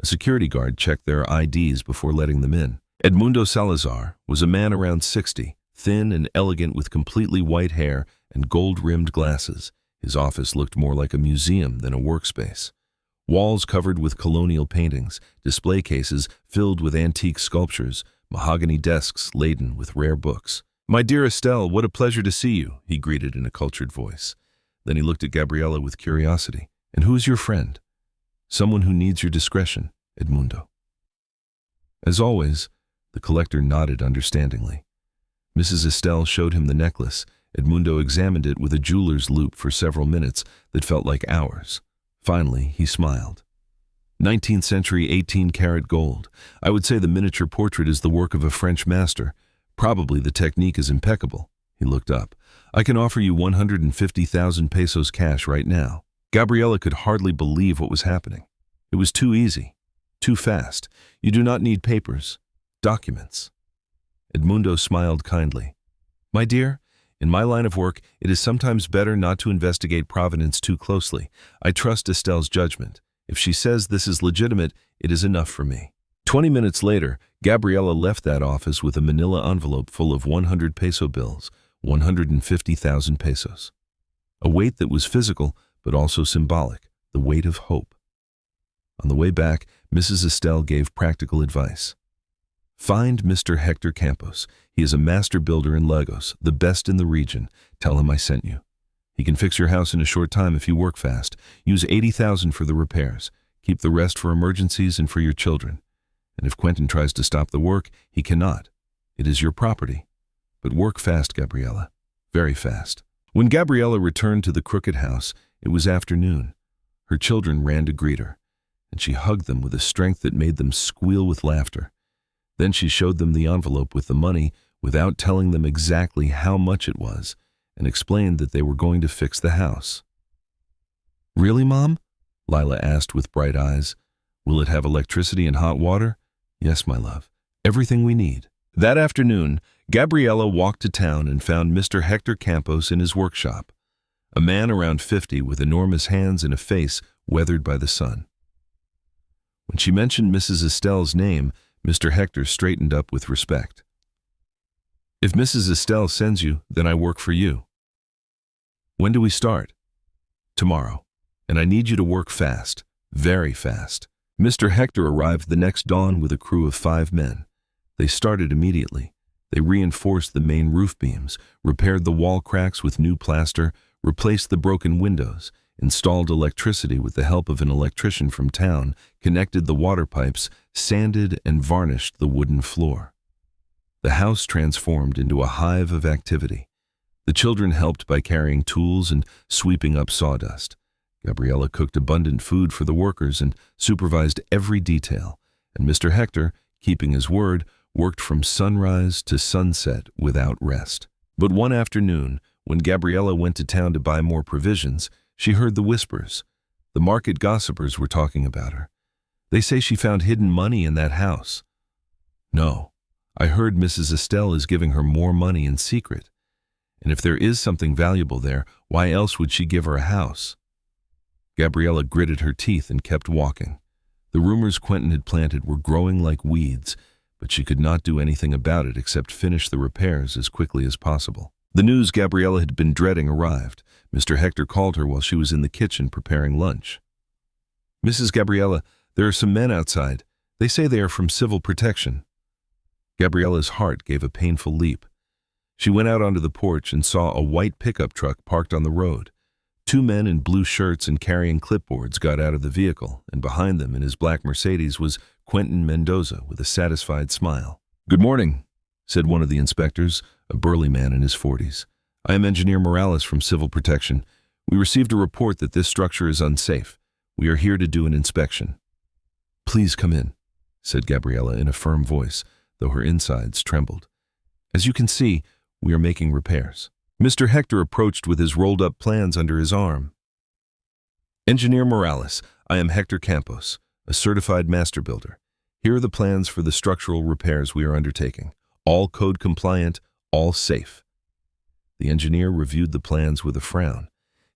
A security guard checked their IDs before letting them in. Edmundo Salazar was a man around 60, thin and elegant with completely white hair and gold-rimmed glasses. His office looked more like a museum than a workspace. Walls covered with colonial paintings, display cases filled with antique sculptures, mahogany desks laden with rare books. My dear Estelle, what a pleasure to see you, he greeted in a cultured voice. Then he looked at Gabriela with curiosity. And who is your friend? Someone who needs your discretion, Edmundo. As always, the collector nodded understandingly. Mrs. Estelle showed him the necklace. Edmundo examined it with a jeweler's loupe for several minutes that felt like hours. Finally, he smiled. 19th century 18-karat gold. I would say the miniature portrait is the work of a French master. Probably the technique is impeccable. He looked up. I can offer you 150,000 pesos cash right now. Gabriela could hardly believe what was happening. It was too easy, too fast. You do not need papers, documents. Edmundo smiled kindly. My dear, in my line of work, it is sometimes better not to investigate provenance too closely. I trust Estelle's judgment. If she says this is legitimate, it is enough for me. 20 minutes later, Gabriela left that office with a manila envelope full of 100 peso bills, 150,000 pesos. A weight that was physical, but also symbolic, the weight of hope. On the way back, Mrs. Estelle gave practical advice. Find Mr. Hector Campos. He is a master builder in Lagos, the best in the region. Tell him I sent you. He can fix your house in a short time if you work fast. Use 80,000 for the repairs. Keep the rest for emergencies and for your children. And if Quentin tries to stop the work, he cannot. It is your property. But work fast, Gabriela. Very fast. When Gabriela returned to the crooked house, it was afternoon. Her children ran to greet her, and she hugged them with a strength that made them squeal with laughter. Then she showed them the envelope with the money without telling them exactly how much it was, and explained that they were going to fix the house. Really, Mom? Lila asked with bright eyes. Will it have electricity and hot water? Yes, my love. Everything we need. That afternoon, Gabriela walked to town and found Mr. Hector Campos in his workshop, a man around 50 with enormous hands and a face weathered by the sun. When she mentioned Mrs. Estelle's name, Mr. Hector straightened up with respect. If Mrs. Estelle sends you, then I work for you. When do we start? Tomorrow. And I need you to work fast, very fast. Mr. Hector arrived the next dawn with a crew of 5 men. They started immediately. They reinforced the main roof beams, repaired the wall cracks with new plaster, replaced the broken windows, installed electricity with the help of an electrician from town, connected the water pipes, sanded and varnished the wooden floor. The house transformed into a hive of activity. The children helped by carrying tools and sweeping up sawdust. Gabriela cooked abundant food for the workers and supervised every detail, and Mr. Hector, keeping his word, worked from sunrise to sunset without rest. But one afternoon, when Gabriela went to town to buy more provisions, she heard the whispers. The market gossipers were talking about her. They say she found hidden money in that house. No, I heard Mrs. Estelle is giving her more money in secret. And if there is something valuable there, why else would she give her a house? Gabriela gritted her teeth and kept walking. The rumors Quentin had planted were growing like weeds, but she could not do anything about it except finish the repairs as quickly as possible. The news Gabriela had been dreading arrived. Mr. Hector called her while she was in the kitchen preparing lunch. Mrs. Gabriela, there are some men outside. They say they are from civil protection. Gabriela's heart gave a painful leap. She went out onto the porch and saw a white pickup truck parked on the road. 2 men in blue shirts and carrying clipboards got out of the vehicle, and behind them in his black Mercedes was Quentin Mendoza with a satisfied smile. Good morning, said one of the inspectors, a burly man in his 40s. I am Engineer Morales from Civil Protection. We received a report that this structure is unsafe. We are here to do an inspection. Please come in, said Gabriela in a firm voice, though her insides trembled. As you can see, we are making repairs. Mr. Hector approached with his rolled-up plans under his arm. Engineer Morales, I am Hector Campos, a certified master builder. Here are the plans for the structural repairs we are undertaking. All code compliant, all safe. The engineer reviewed the plans with a frown.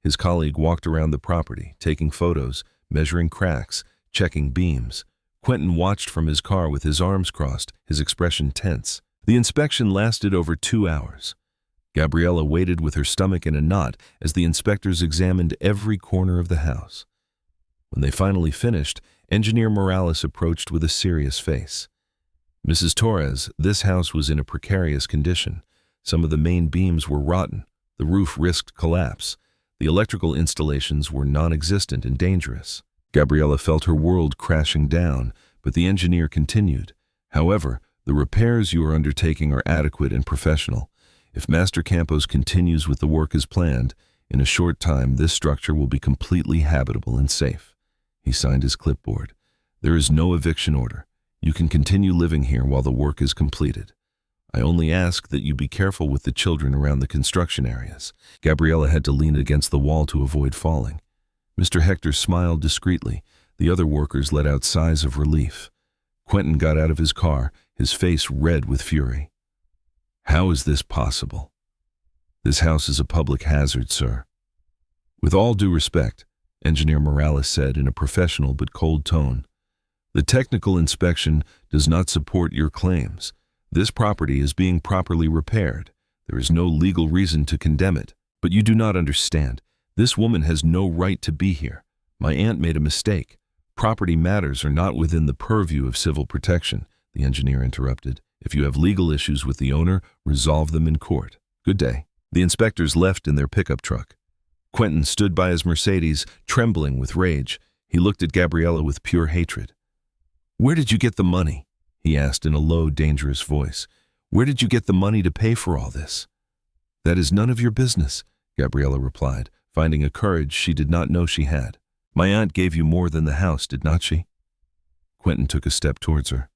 His colleague walked around the property, taking photos, measuring cracks, checking beams. Quentin watched from his car with his arms crossed, his expression tense. The inspection lasted over 2 hours. Gabriela waited with her stomach in a knot as the inspectors examined every corner of the house. When they finally finished, Engineer Morales approached with a serious face. Mrs. Torres, this house was in a precarious condition. Some of the main beams were rotten. The roof risked collapse. The electrical installations were non-existent and dangerous. Gabriela felt her world crashing down, but the engineer continued. However, the repairs you are undertaking are adequate and professional. If Master Campos continues with the work as planned, in a short time this structure will be completely habitable and safe. He signed his clipboard. There is no eviction order. You can continue living here while the work is completed. I only ask that you be careful with the children around the construction areas. Gabriela had to lean against the wall to avoid falling. Mr. Hector smiled discreetly. The other workers let out sighs of relief. Quentin got out of his car, his face red with fury. How is this possible? This house is a public hazard, sir. With all due respect, Engineer Morales said in a professional but cold tone, the technical inspection does not support your claims. This property is being properly repaired. There is no legal reason to condemn it. But you do not understand. This woman has no right to be here. My aunt made a mistake. Property matters are not within the purview of civil protection, the engineer interrupted. If you have legal issues with the owner, resolve them in court. Good day. The inspectors left in their pickup truck. Quentin stood by his Mercedes, trembling with rage. He looked at Gabriela with pure hatred. "Where did you get the money?" he asked in a low, dangerous voice. "Where did you get the money to pay for all this?" "That is none of your business," Gabriela replied, finding a courage she did not know she had. "My aunt gave you more than the house, did not she?" Quentin took a step towards her.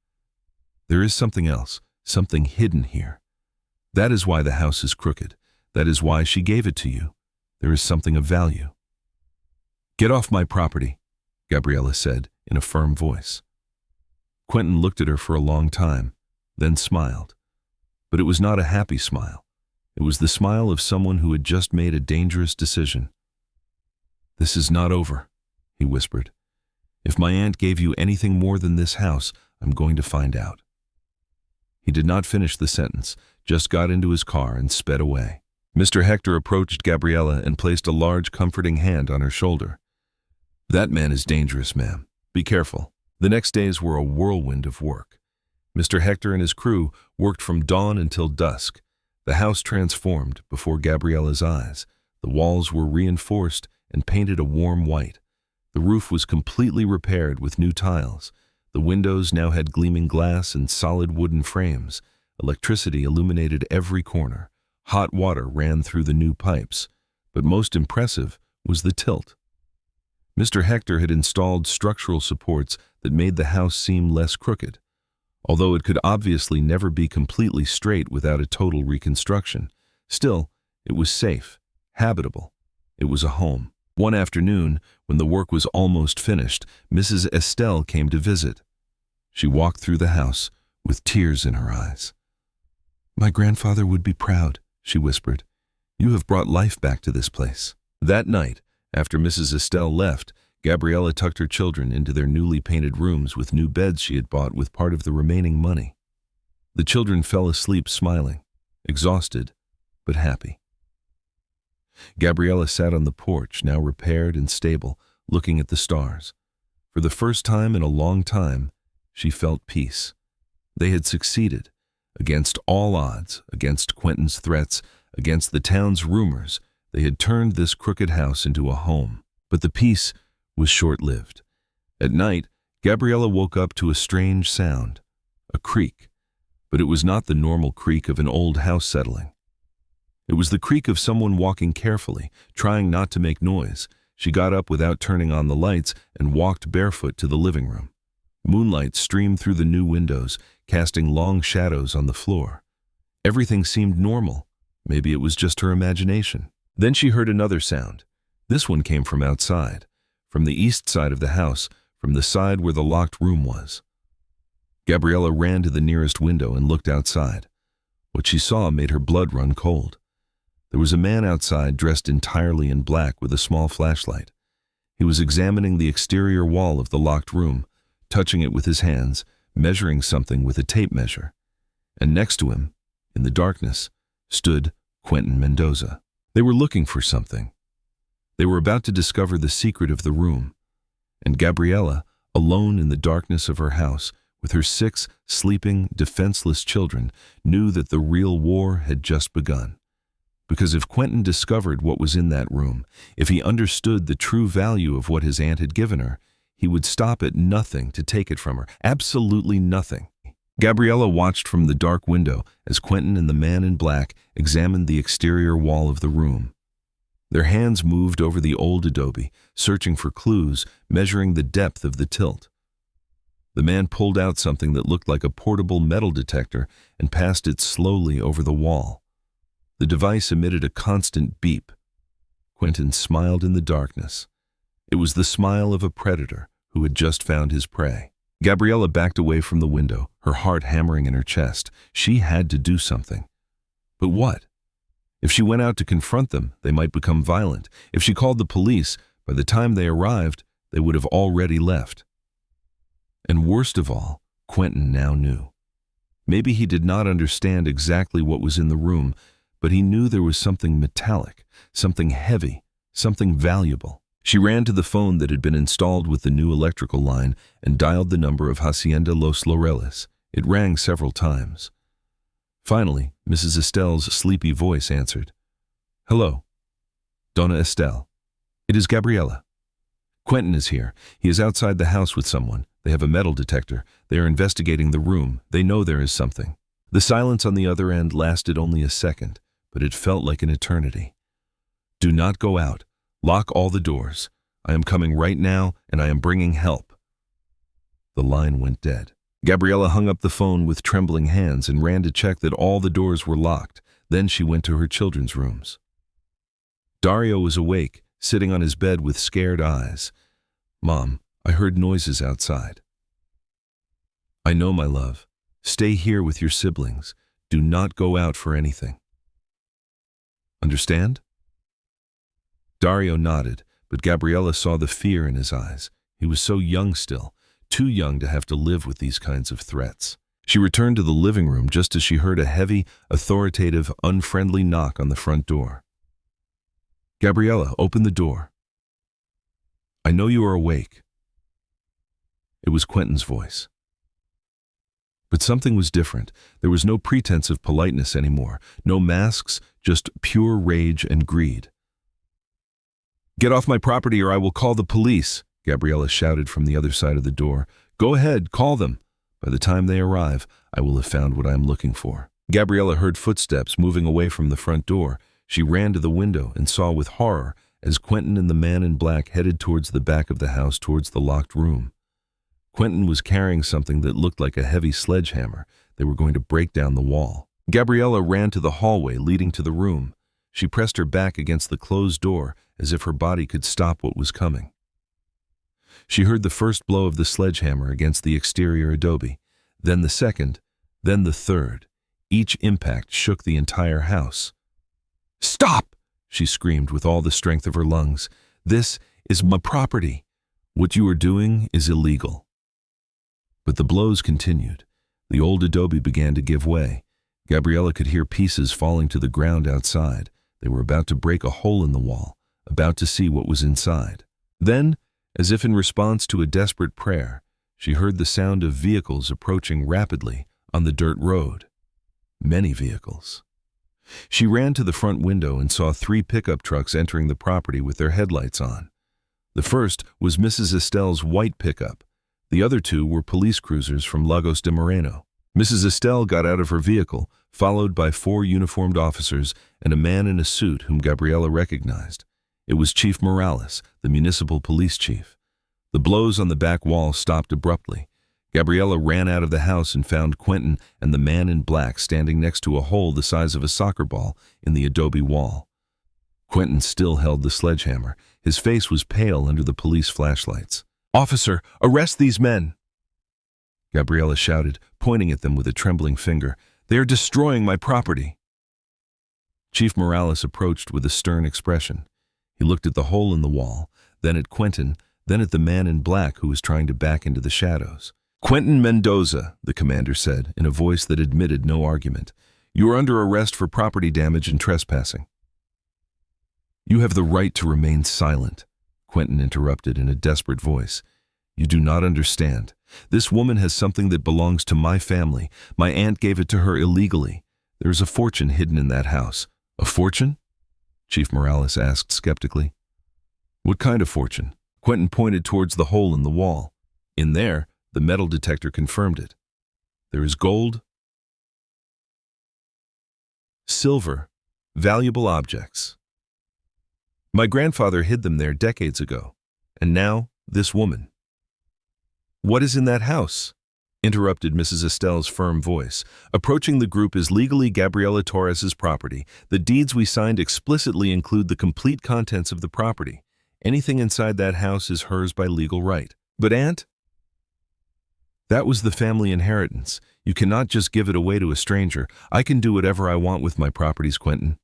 "There is something else, something hidden here. That is why the house is crooked. That is why she gave it to you. There is something of value." "Get off my property," Gabriela said in a firm voice. Quentin looked at her for a long time, then smiled. But it was not a happy smile. It was the smile of someone who had just made a dangerous decision. "This is not over," he whispered. "If my aunt gave you anything more than this house, I'm going to find out." He did not finish the sentence, just got into his car and sped away. Mr. Hector approached Gabriela and placed a large, comforting hand on her shoulder. "That man is dangerous, ma'am. Be careful." The next days were a whirlwind of work. Mr. Hector and his crew worked from dawn until dusk. The house transformed before Gabriela's eyes. The walls were reinforced and painted a warm white. The roof was completely repaired with new tiles. The windows now had gleaming glass and solid wooden frames. Electricity illuminated every corner. Hot water ran through the new pipes. But most impressive was the tilt. Mr. Hector had installed structural supports that made the house seem less crooked. Although it could obviously never be completely straight without a total reconstruction, still, it was safe, habitable. It was a home. One afternoon, when the work was almost finished, Mrs. Estelle came to visit. She walked through the house with tears in her eyes. "My grandfather would be proud," she whispered. "You have brought life back to this place." That night, after Mrs. Estelle left, Gabriela tucked her children into their newly painted rooms with new beds she had bought with part of the remaining money. The children fell asleep smiling, exhausted, but happy. Gabriela sat on the porch, now repaired and stable, looking at the stars. For the first time in a long time, she felt peace. They had succeeded. Against all odds, against Quentin's threats, against the town's rumors, they had turned this crooked house into a home. But the peace was short-lived. At night, Gabriela woke up to a strange sound, a creak. But it was not the normal creak of an old house settling. It was the creak of someone walking carefully, trying not to make noise. She got up without turning on the lights and walked barefoot to the living room. Moonlight streamed through the new windows, casting long shadows on the floor. Everything seemed normal. Maybe it was just her imagination. Then she heard another sound. This one came from outside, from the east side of the house, from the side where the locked room was. Gabriela ran to the nearest window and looked outside. What she saw made her blood run cold. There was a man outside dressed entirely in black with a small flashlight. He was examining the exterior wall of the locked room, touching it with his hands, measuring something with a tape measure. And next to him, in the darkness, stood Quentin Mendoza. They were looking for something. They were about to discover the secret of the room. And Gabriela, alone in the darkness of her house, with her 6 sleeping, defenseless children, knew that the real war had just begun. Because if Quentin discovered what was in that room, if he understood the true value of what his aunt had given her, he would stop at nothing to take it from her, absolutely nothing. Gabriela watched from the dark window as Quentin and the man in black examined the exterior wall of the room. Their hands moved over the old adobe, searching for clues, measuring the depth of the tilt. The man pulled out something that looked like a portable metal detector and passed it slowly over the wall. The device emitted a constant beep. Quentin smiled in the darkness. It was the smile of a predator who had just found his prey. Gabriela backed away from the window, her heart hammering in her chest. She had to do something. But what? If she went out to confront them, they might become violent. If she called the police, by the time they arrived, they would have already left. And worst of all, Quentin now knew. Maybe he did not understand exactly what was in the room, but he knew there was something metallic, something heavy, something valuable. She ran to the phone that had been installed with the new electrical line and dialed the number of Hacienda Los Laureles. It rang several times. Finally, Mrs. Estelle's sleepy voice answered. "Hello, Donna Estelle. It is Gabriela. Quentin is here. He is outside the house with someone. They have a metal detector. They are investigating the room. They know there is something." The silence on the other end lasted only a second, but it felt like an eternity. "Do not go out. Lock all the doors. I am coming right now, and I am bringing help." The line went dead. Gabriela hung up the phone with trembling hands and ran to check that all the doors were locked. Then she went to her children's rooms. Dario was awake, sitting on his bed with scared eyes. "Mom, I heard noises outside." "I know, my love. Stay here with your siblings. Do not go out for anything. Understand?" Dario nodded, but Gabriela saw the fear in his eyes. He was so young still, too young to have to live with these kinds of threats. She returned to the living room just as she heard a heavy, authoritative, unfriendly knock on the front door. "Gabriela, open the door. I know you are awake." It was Quentin's voice. But something was different. There was no pretense of politeness anymore, no masks, just pure rage and greed. "Get off my property or I will call the police," Gabriela shouted from the other side of the door. "Go ahead, call them. By the time they arrive, I will have found what I am looking for." Gabriela heard footsteps moving away from the front door. She ran to the window and saw with horror as Quentin and the man in black headed towards the back of the house towards the locked room. Quentin was carrying something that looked like a heavy sledgehammer. They were going to break down the wall. Gabriela ran to the hallway leading to the room. She pressed her back against the closed door as if her body could stop what was coming. She heard the first blow of the sledgehammer against the exterior adobe, then the second, then the third. Each impact shook the entire house. "Stop!" she screamed with all the strength of her lungs. "This is my property. What you are doing is illegal." But the blows continued. The old adobe began to give way. Gabriela could hear pieces falling to the ground outside. They were about to break a hole in the wall, about to see what was inside. Then, as if in response to a desperate prayer, she heard the sound of vehicles approaching rapidly on the dirt road. Many vehicles. She ran to the front window and saw 3 pickup trucks entering the property with their headlights on. The first was Mrs. Estelle's white pickup. The other 2 were police cruisers from Lagos de Moreno. Mrs. Estelle got out of her vehicle, followed by 4 uniformed officers and a man in a suit whom Gabriela recognized. It was Chief Morales, the municipal police chief. The blows on the back wall stopped abruptly. Gabriela ran out of the house and found Quentin and the man in black standing next to a hole the size of a soccer ball in the adobe wall. Quentin still held the sledgehammer. His face was pale under the police flashlights. "Officer, arrest these men!" Gabriela shouted, pointing at them with a trembling finger. "They are destroying my property." Chief Morales approached with a stern expression. He looked at the hole in the wall, then at Quentin, then at the man in black who was trying to back into the shadows. "Quentin Mendoza," the commander said, in a voice that admitted no argument, "you are under arrest for property damage and trespassing." "You have the right to remain silent," Quentin interrupted in a desperate voice. "You do not understand. This woman has something that belongs to my family. My aunt gave it to her illegally. There is a fortune hidden in that house." "A fortune?" Chief Morales asked skeptically. "What kind of fortune?" Quentin pointed towards the hole in the wall. In there, the metal detector confirmed it. There is gold, silver, valuable objects. My grandfather hid them there decades ago, and now this woman. "What is in that house?" interrupted Mrs. Estelle's firm voice. "Approaching the group is legally Gabriela Torres's property. The deeds we signed explicitly include the complete contents of the property. Anything inside that house is hers by legal right." "But Aunt?" "That was the family inheritance. You cannot just give it away to a stranger. I can do whatever I want with my properties, Quentin."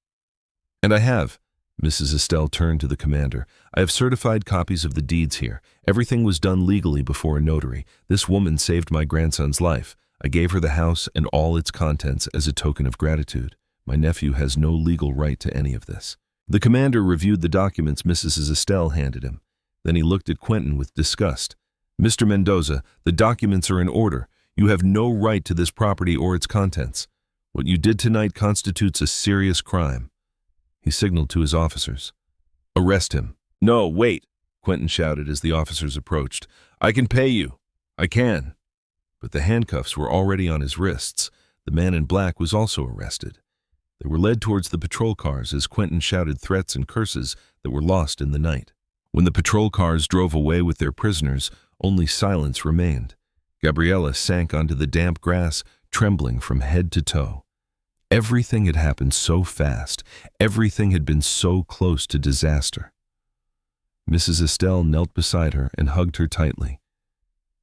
"And I have." Mrs. Estelle turned to the commander. "I have certified copies of the deeds here. Everything was done legally before a notary. This woman saved my grandson's life. I gave her the house and all its contents as a token of gratitude. My nephew has no legal right to any of this." The commander reviewed the documents Mrs. Estelle handed him. Then he looked at Quentin with disgust. "Mr. Mendoza, the documents are in order. You have no right to this property or its contents. What you did tonight constitutes a serious crime." He signaled to his officers. "Arrest him." "No, wait," Quentin shouted as the officers approached. "I can pay you. I can." But the handcuffs were already on his wrists. The man in black was also arrested. They were led towards the patrol cars as Quentin shouted threats and curses that were lost in the night. When the patrol cars drove away with their prisoners, only silence remained. Gabriela sank onto the damp grass, trembling from head to toe. Everything had happened so fast. Everything had been so close to disaster. Mrs. Estelle knelt beside her and hugged her tightly.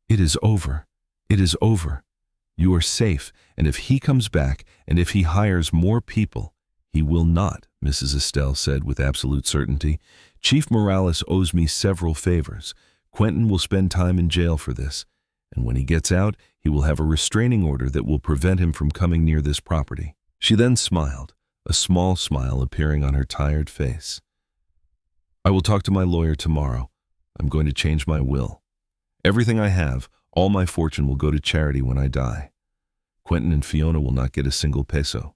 "It is over. It is over. You are safe, and if he comes back, and if he hires more people—" "He will not," Mrs. Estelle said with absolute certainty. "Chief Morales owes me several favors. Quentin will spend time in jail for this, and when he gets out, he will have a restraining order that will prevent him from coming near this property." She then smiled, a small smile appearing on her tired face. "I will talk to my lawyer tomorrow. I'm going to change my will. Everything I have, all my fortune, will go to charity when I die. Quentin and Fiona will not get a single peso.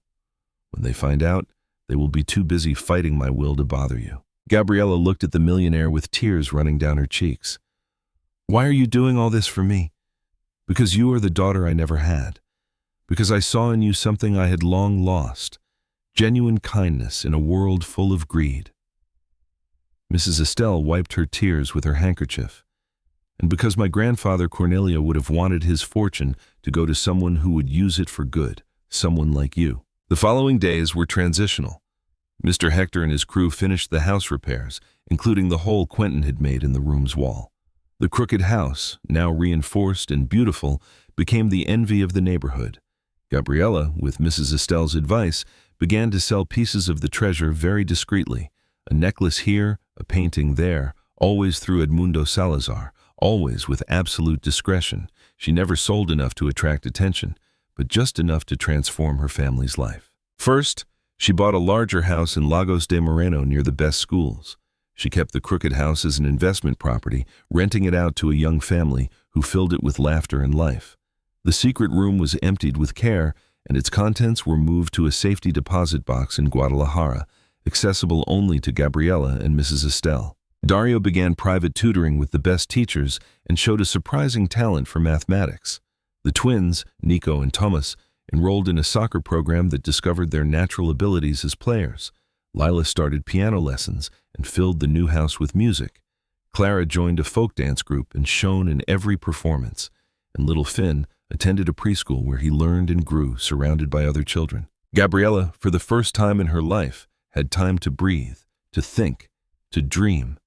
When they find out, they will be too busy fighting my will to bother you." Gabriela looked at the millionaire with tears running down her cheeks. "Why are you doing all this for me?" "Because you are the daughter I never had. Because I saw in you something I had long lost, genuine kindness in a world full of greed." Mrs. Estelle wiped her tears with her handkerchief. "And because my grandfather Cornelio would have wanted his fortune to go to someone who would use it for good, someone like you." The following days were transitional. Mr. Hector and his crew finished the house repairs, including the hole Quentin had made in the room's wall. The crooked house, now reinforced and beautiful, became the envy of the neighborhood. Gabriela, with Mrs. Estelle's advice, began to sell pieces of the treasure very discreetly. A necklace here, a painting there, always through Edmundo Salazar, always with absolute discretion. She never sold enough to attract attention, but just enough to transform her family's life. First, she bought a larger house in Lagos de Moreno near the best schools. She kept the crooked house as an investment property, renting it out to a young family who filled it with laughter and life. The secret room was emptied with care, and its contents were moved to a safety deposit box in Guadalajara, accessible only to Gabriela and Mrs. Estelle. Dario began private tutoring with the best teachers and showed a surprising talent for mathematics. The twins, Nico and Thomas, enrolled in a soccer program that discovered their natural abilities as players. Lila started piano lessons and filled the new house with music. Clara joined a folk dance group and shone in every performance. And little Finn attended a preschool where he learned and grew, surrounded by other children. Gabriela, for the first time in her life, had time to breathe, to think, to dream.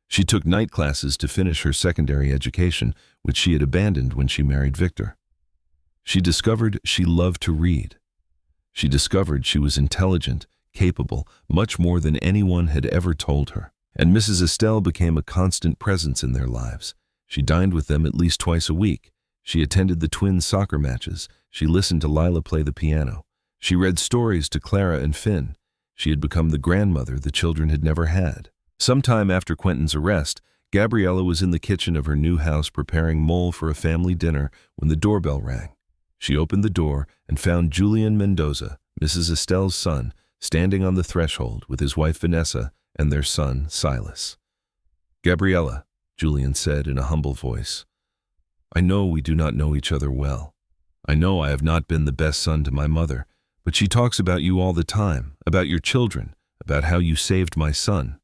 She took night classes to finish her secondary education, which she had abandoned when she married Victor. She discovered she loved to read. She discovered she was intelligent, capable, much more than anyone had ever told her. And Mrs. Estelle became a constant presence in their lives. She dined with them at least twice a week. She attended the twins' soccer matches. She listened to Lila play the piano. She read stories to Clara and Finn. She had become the grandmother the children had never had. Sometime after Quentin's arrest, Gabriela was in the kitchen of her new house preparing mole for a family dinner when the doorbell rang. She opened the door and found Julian Mendoza, Mrs. Estelle's son, standing on the threshold with his wife Vanessa and their son Silas. "Gabriela," Julian said in a humble voice, "I know we do not know each other well. I know I have not been the best son to my mother, but she talks about you all the time, about your children, about how you saved my son."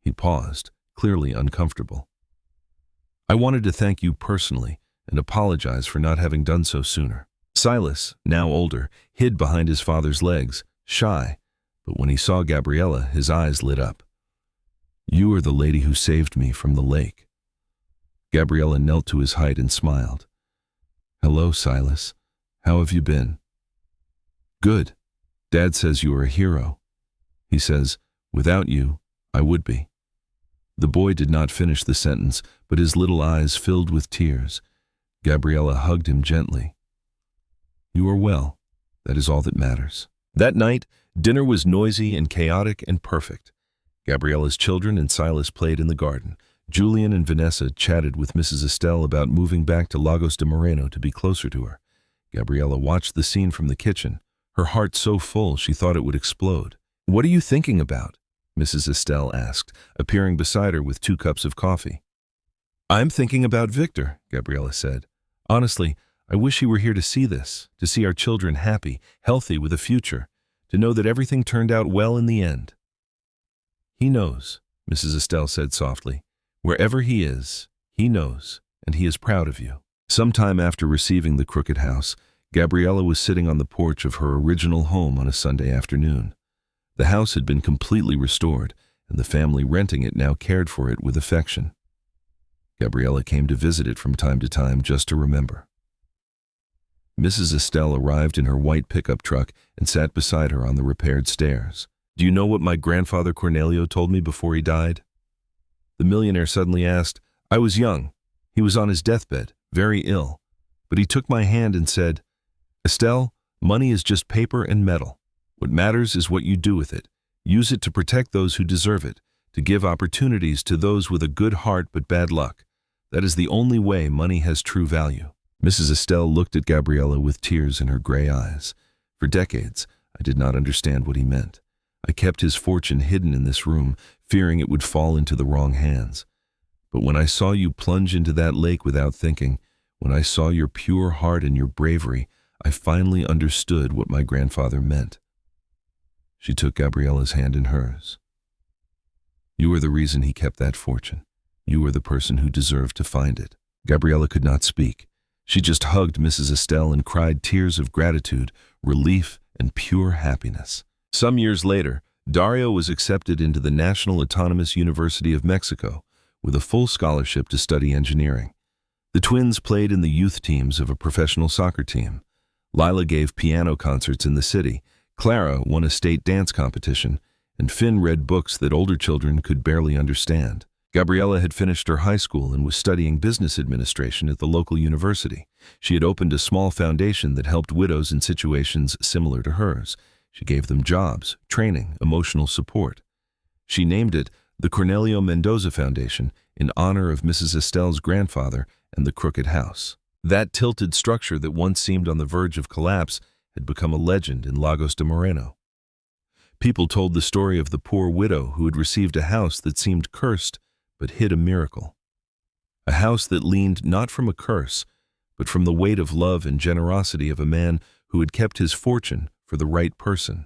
He paused, clearly uncomfortable. "I wanted to thank you personally and apologize for not having done so sooner." Silas, now older, hid behind his father's legs, shy, but when he saw Gabriela, his eyes lit up. "You are the lady who saved me from the lake." Gabriela knelt to his height and smiled. "Hello, Silas. How have you been?" "Good. Dad says you are a hero. He says, without you, I would be." The boy did not finish the sentence, but his little eyes filled with tears. Gabriela hugged him gently. "You are well. That is all that matters." That night, dinner was noisy and chaotic and perfect. Gabriela's children and Silas played in the garden. Julian and Vanessa chatted with Mrs. Estelle about moving back to Lagos de Moreno to be closer to her. Gabriela watched the scene from the kitchen, her heart so full she thought it would explode. "What are you thinking about?" Mrs. Estelle asked, appearing beside her with 2 cups of coffee. "I'm thinking about Victor," Gabriela said. "Honestly, I wish he were here to see this, to see our children happy, healthy, with a future, to know that everything turned out well in the end." "He knows," Mrs. Estelle said softly. "Wherever he is, he knows, and he is proud of you." Sometime after receiving the Crooked House, Gabriela was sitting on the porch of her original home on a Sunday afternoon. The house had been completely restored, and the family renting it now cared for it with affection. Gabriela came to visit it from time to time just to remember. Mrs. Estelle arrived in her white pickup truck and sat beside her on the repaired stairs. "Do you know what my grandfather Cornelio told me before he died?" The millionaire suddenly asked. "I was young. He was on his deathbed, very ill. But he took my hand and said, 'Estelle, money is just paper and metal. What matters is what you do with it. Use it to protect those who deserve it, to give opportunities to those with a good heart but bad luck. That is the only way money has true value.'" Mrs. Estelle looked at Gabriela with tears in her gray eyes. "For decades, I did not understand what he meant. I kept his fortune hidden in this room, fearing it would fall into the wrong hands. But when I saw you plunge into that lake without thinking, when I saw your pure heart and your bravery, I finally understood what my grandfather meant." She took Gabriela's hand in hers. "You are the reason he kept that fortune. You are the person who deserved to find it." Gabriela could not speak. She just hugged Mrs. Estelle and cried tears of gratitude, relief, and pure happiness. Some years later, Dario was accepted into the National Autonomous University of Mexico with a full scholarship to study engineering. The twins played in the youth teams of a professional soccer team. Lila gave piano concerts in the city, Clara won a state dance competition, and Finn read books that older children could barely understand. Gabriela had finished her high school and was studying business administration at the local university. She had opened a small foundation that helped widows in situations similar to hers. She gave them jobs, training, emotional support. She named it the Cornelio Mendoza Foundation in honor of Mrs. Estelle's grandfather and the Crooked House. That tilted structure that once seemed on the verge of collapse had become a legend in Lagos de Moreno. People told the story of the poor widow who had received a house that seemed cursed but hid a miracle. A house that leaned not from a curse, but from the weight of love and generosity of a man who had kept his fortune for the right person.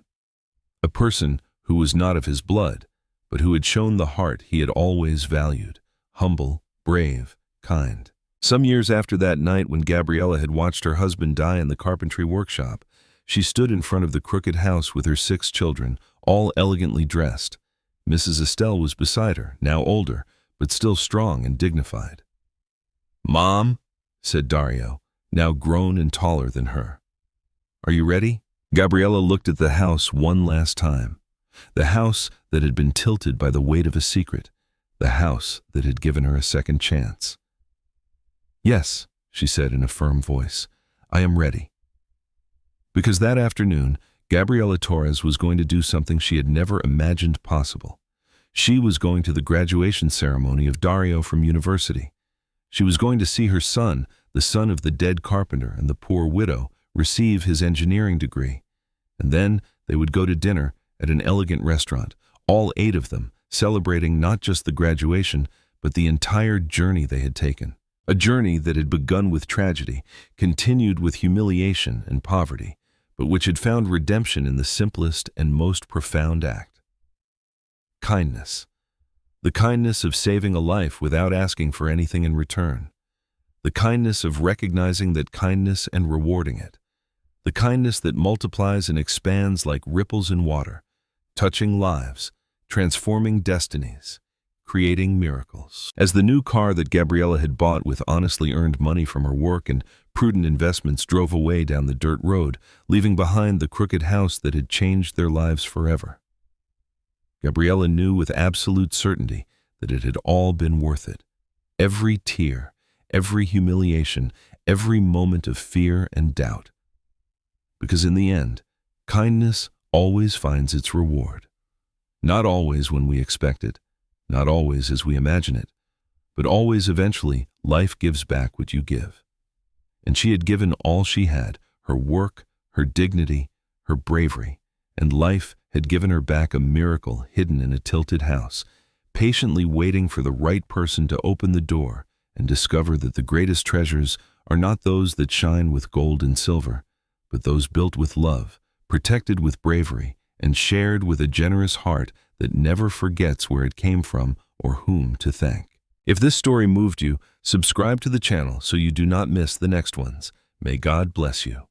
A person who was not of his blood, but who had shown the heart he had always valued, humble, brave, kind. Some years after that night when Gabriela had watched her husband die in the carpentry workshop, she stood in front of the Crooked House with her 6 children, all elegantly dressed. Mrs. Estelle was beside her, now older, but still strong and dignified. "Mom," said Dario, now grown and taller than her. "Are you ready?" Gabriela looked at the house one last time. The house that had been tilted by the weight of a secret. The house that had given her a second chance. "Yes," she said in a firm voice, "I am ready." Because that afternoon, Gabriela Torres was going to do something she had never imagined possible. She was going to the graduation ceremony of Dario from university. She was going to see her son, the son of the dead carpenter and the poor widow, receive his engineering degree. And then they would go to dinner at an elegant restaurant, all 8 of them, celebrating not just the graduation, but the entire journey they had taken. A journey that had begun with tragedy, continued with humiliation and poverty, but which had found redemption in the simplest and most profound act. Kindness. The kindness of saving a life without asking for anything in return. The kindness of recognizing that kindness and rewarding it. The kindness that multiplies and expands like ripples in water, touching lives, transforming destinies, creating miracles. As the new car that Gabriela had bought with honestly earned money from her work and prudent investments drove away down the dirt road, leaving behind the crooked house that had changed their lives forever. Gabriela knew with absolute certainty that it had all been worth it. Every tear, every humiliation, every moment of fear and doubt. Because in the end, kindness always finds its reward. Not always when we expect it, not always as we imagine it, but always eventually life gives back what you give. And she had given all she had, her work, her dignity, her bravery, and life had given her back a miracle hidden in a tilted house, patiently waiting for the right person to open the door and discover that the greatest treasures are not those that shine with gold and silver, but those built with love, protected with bravery, and shared with a generous heart that never forgets where it came from or whom to thank. If this story moved you, subscribe to the channel so you do not miss the next ones. May God bless you.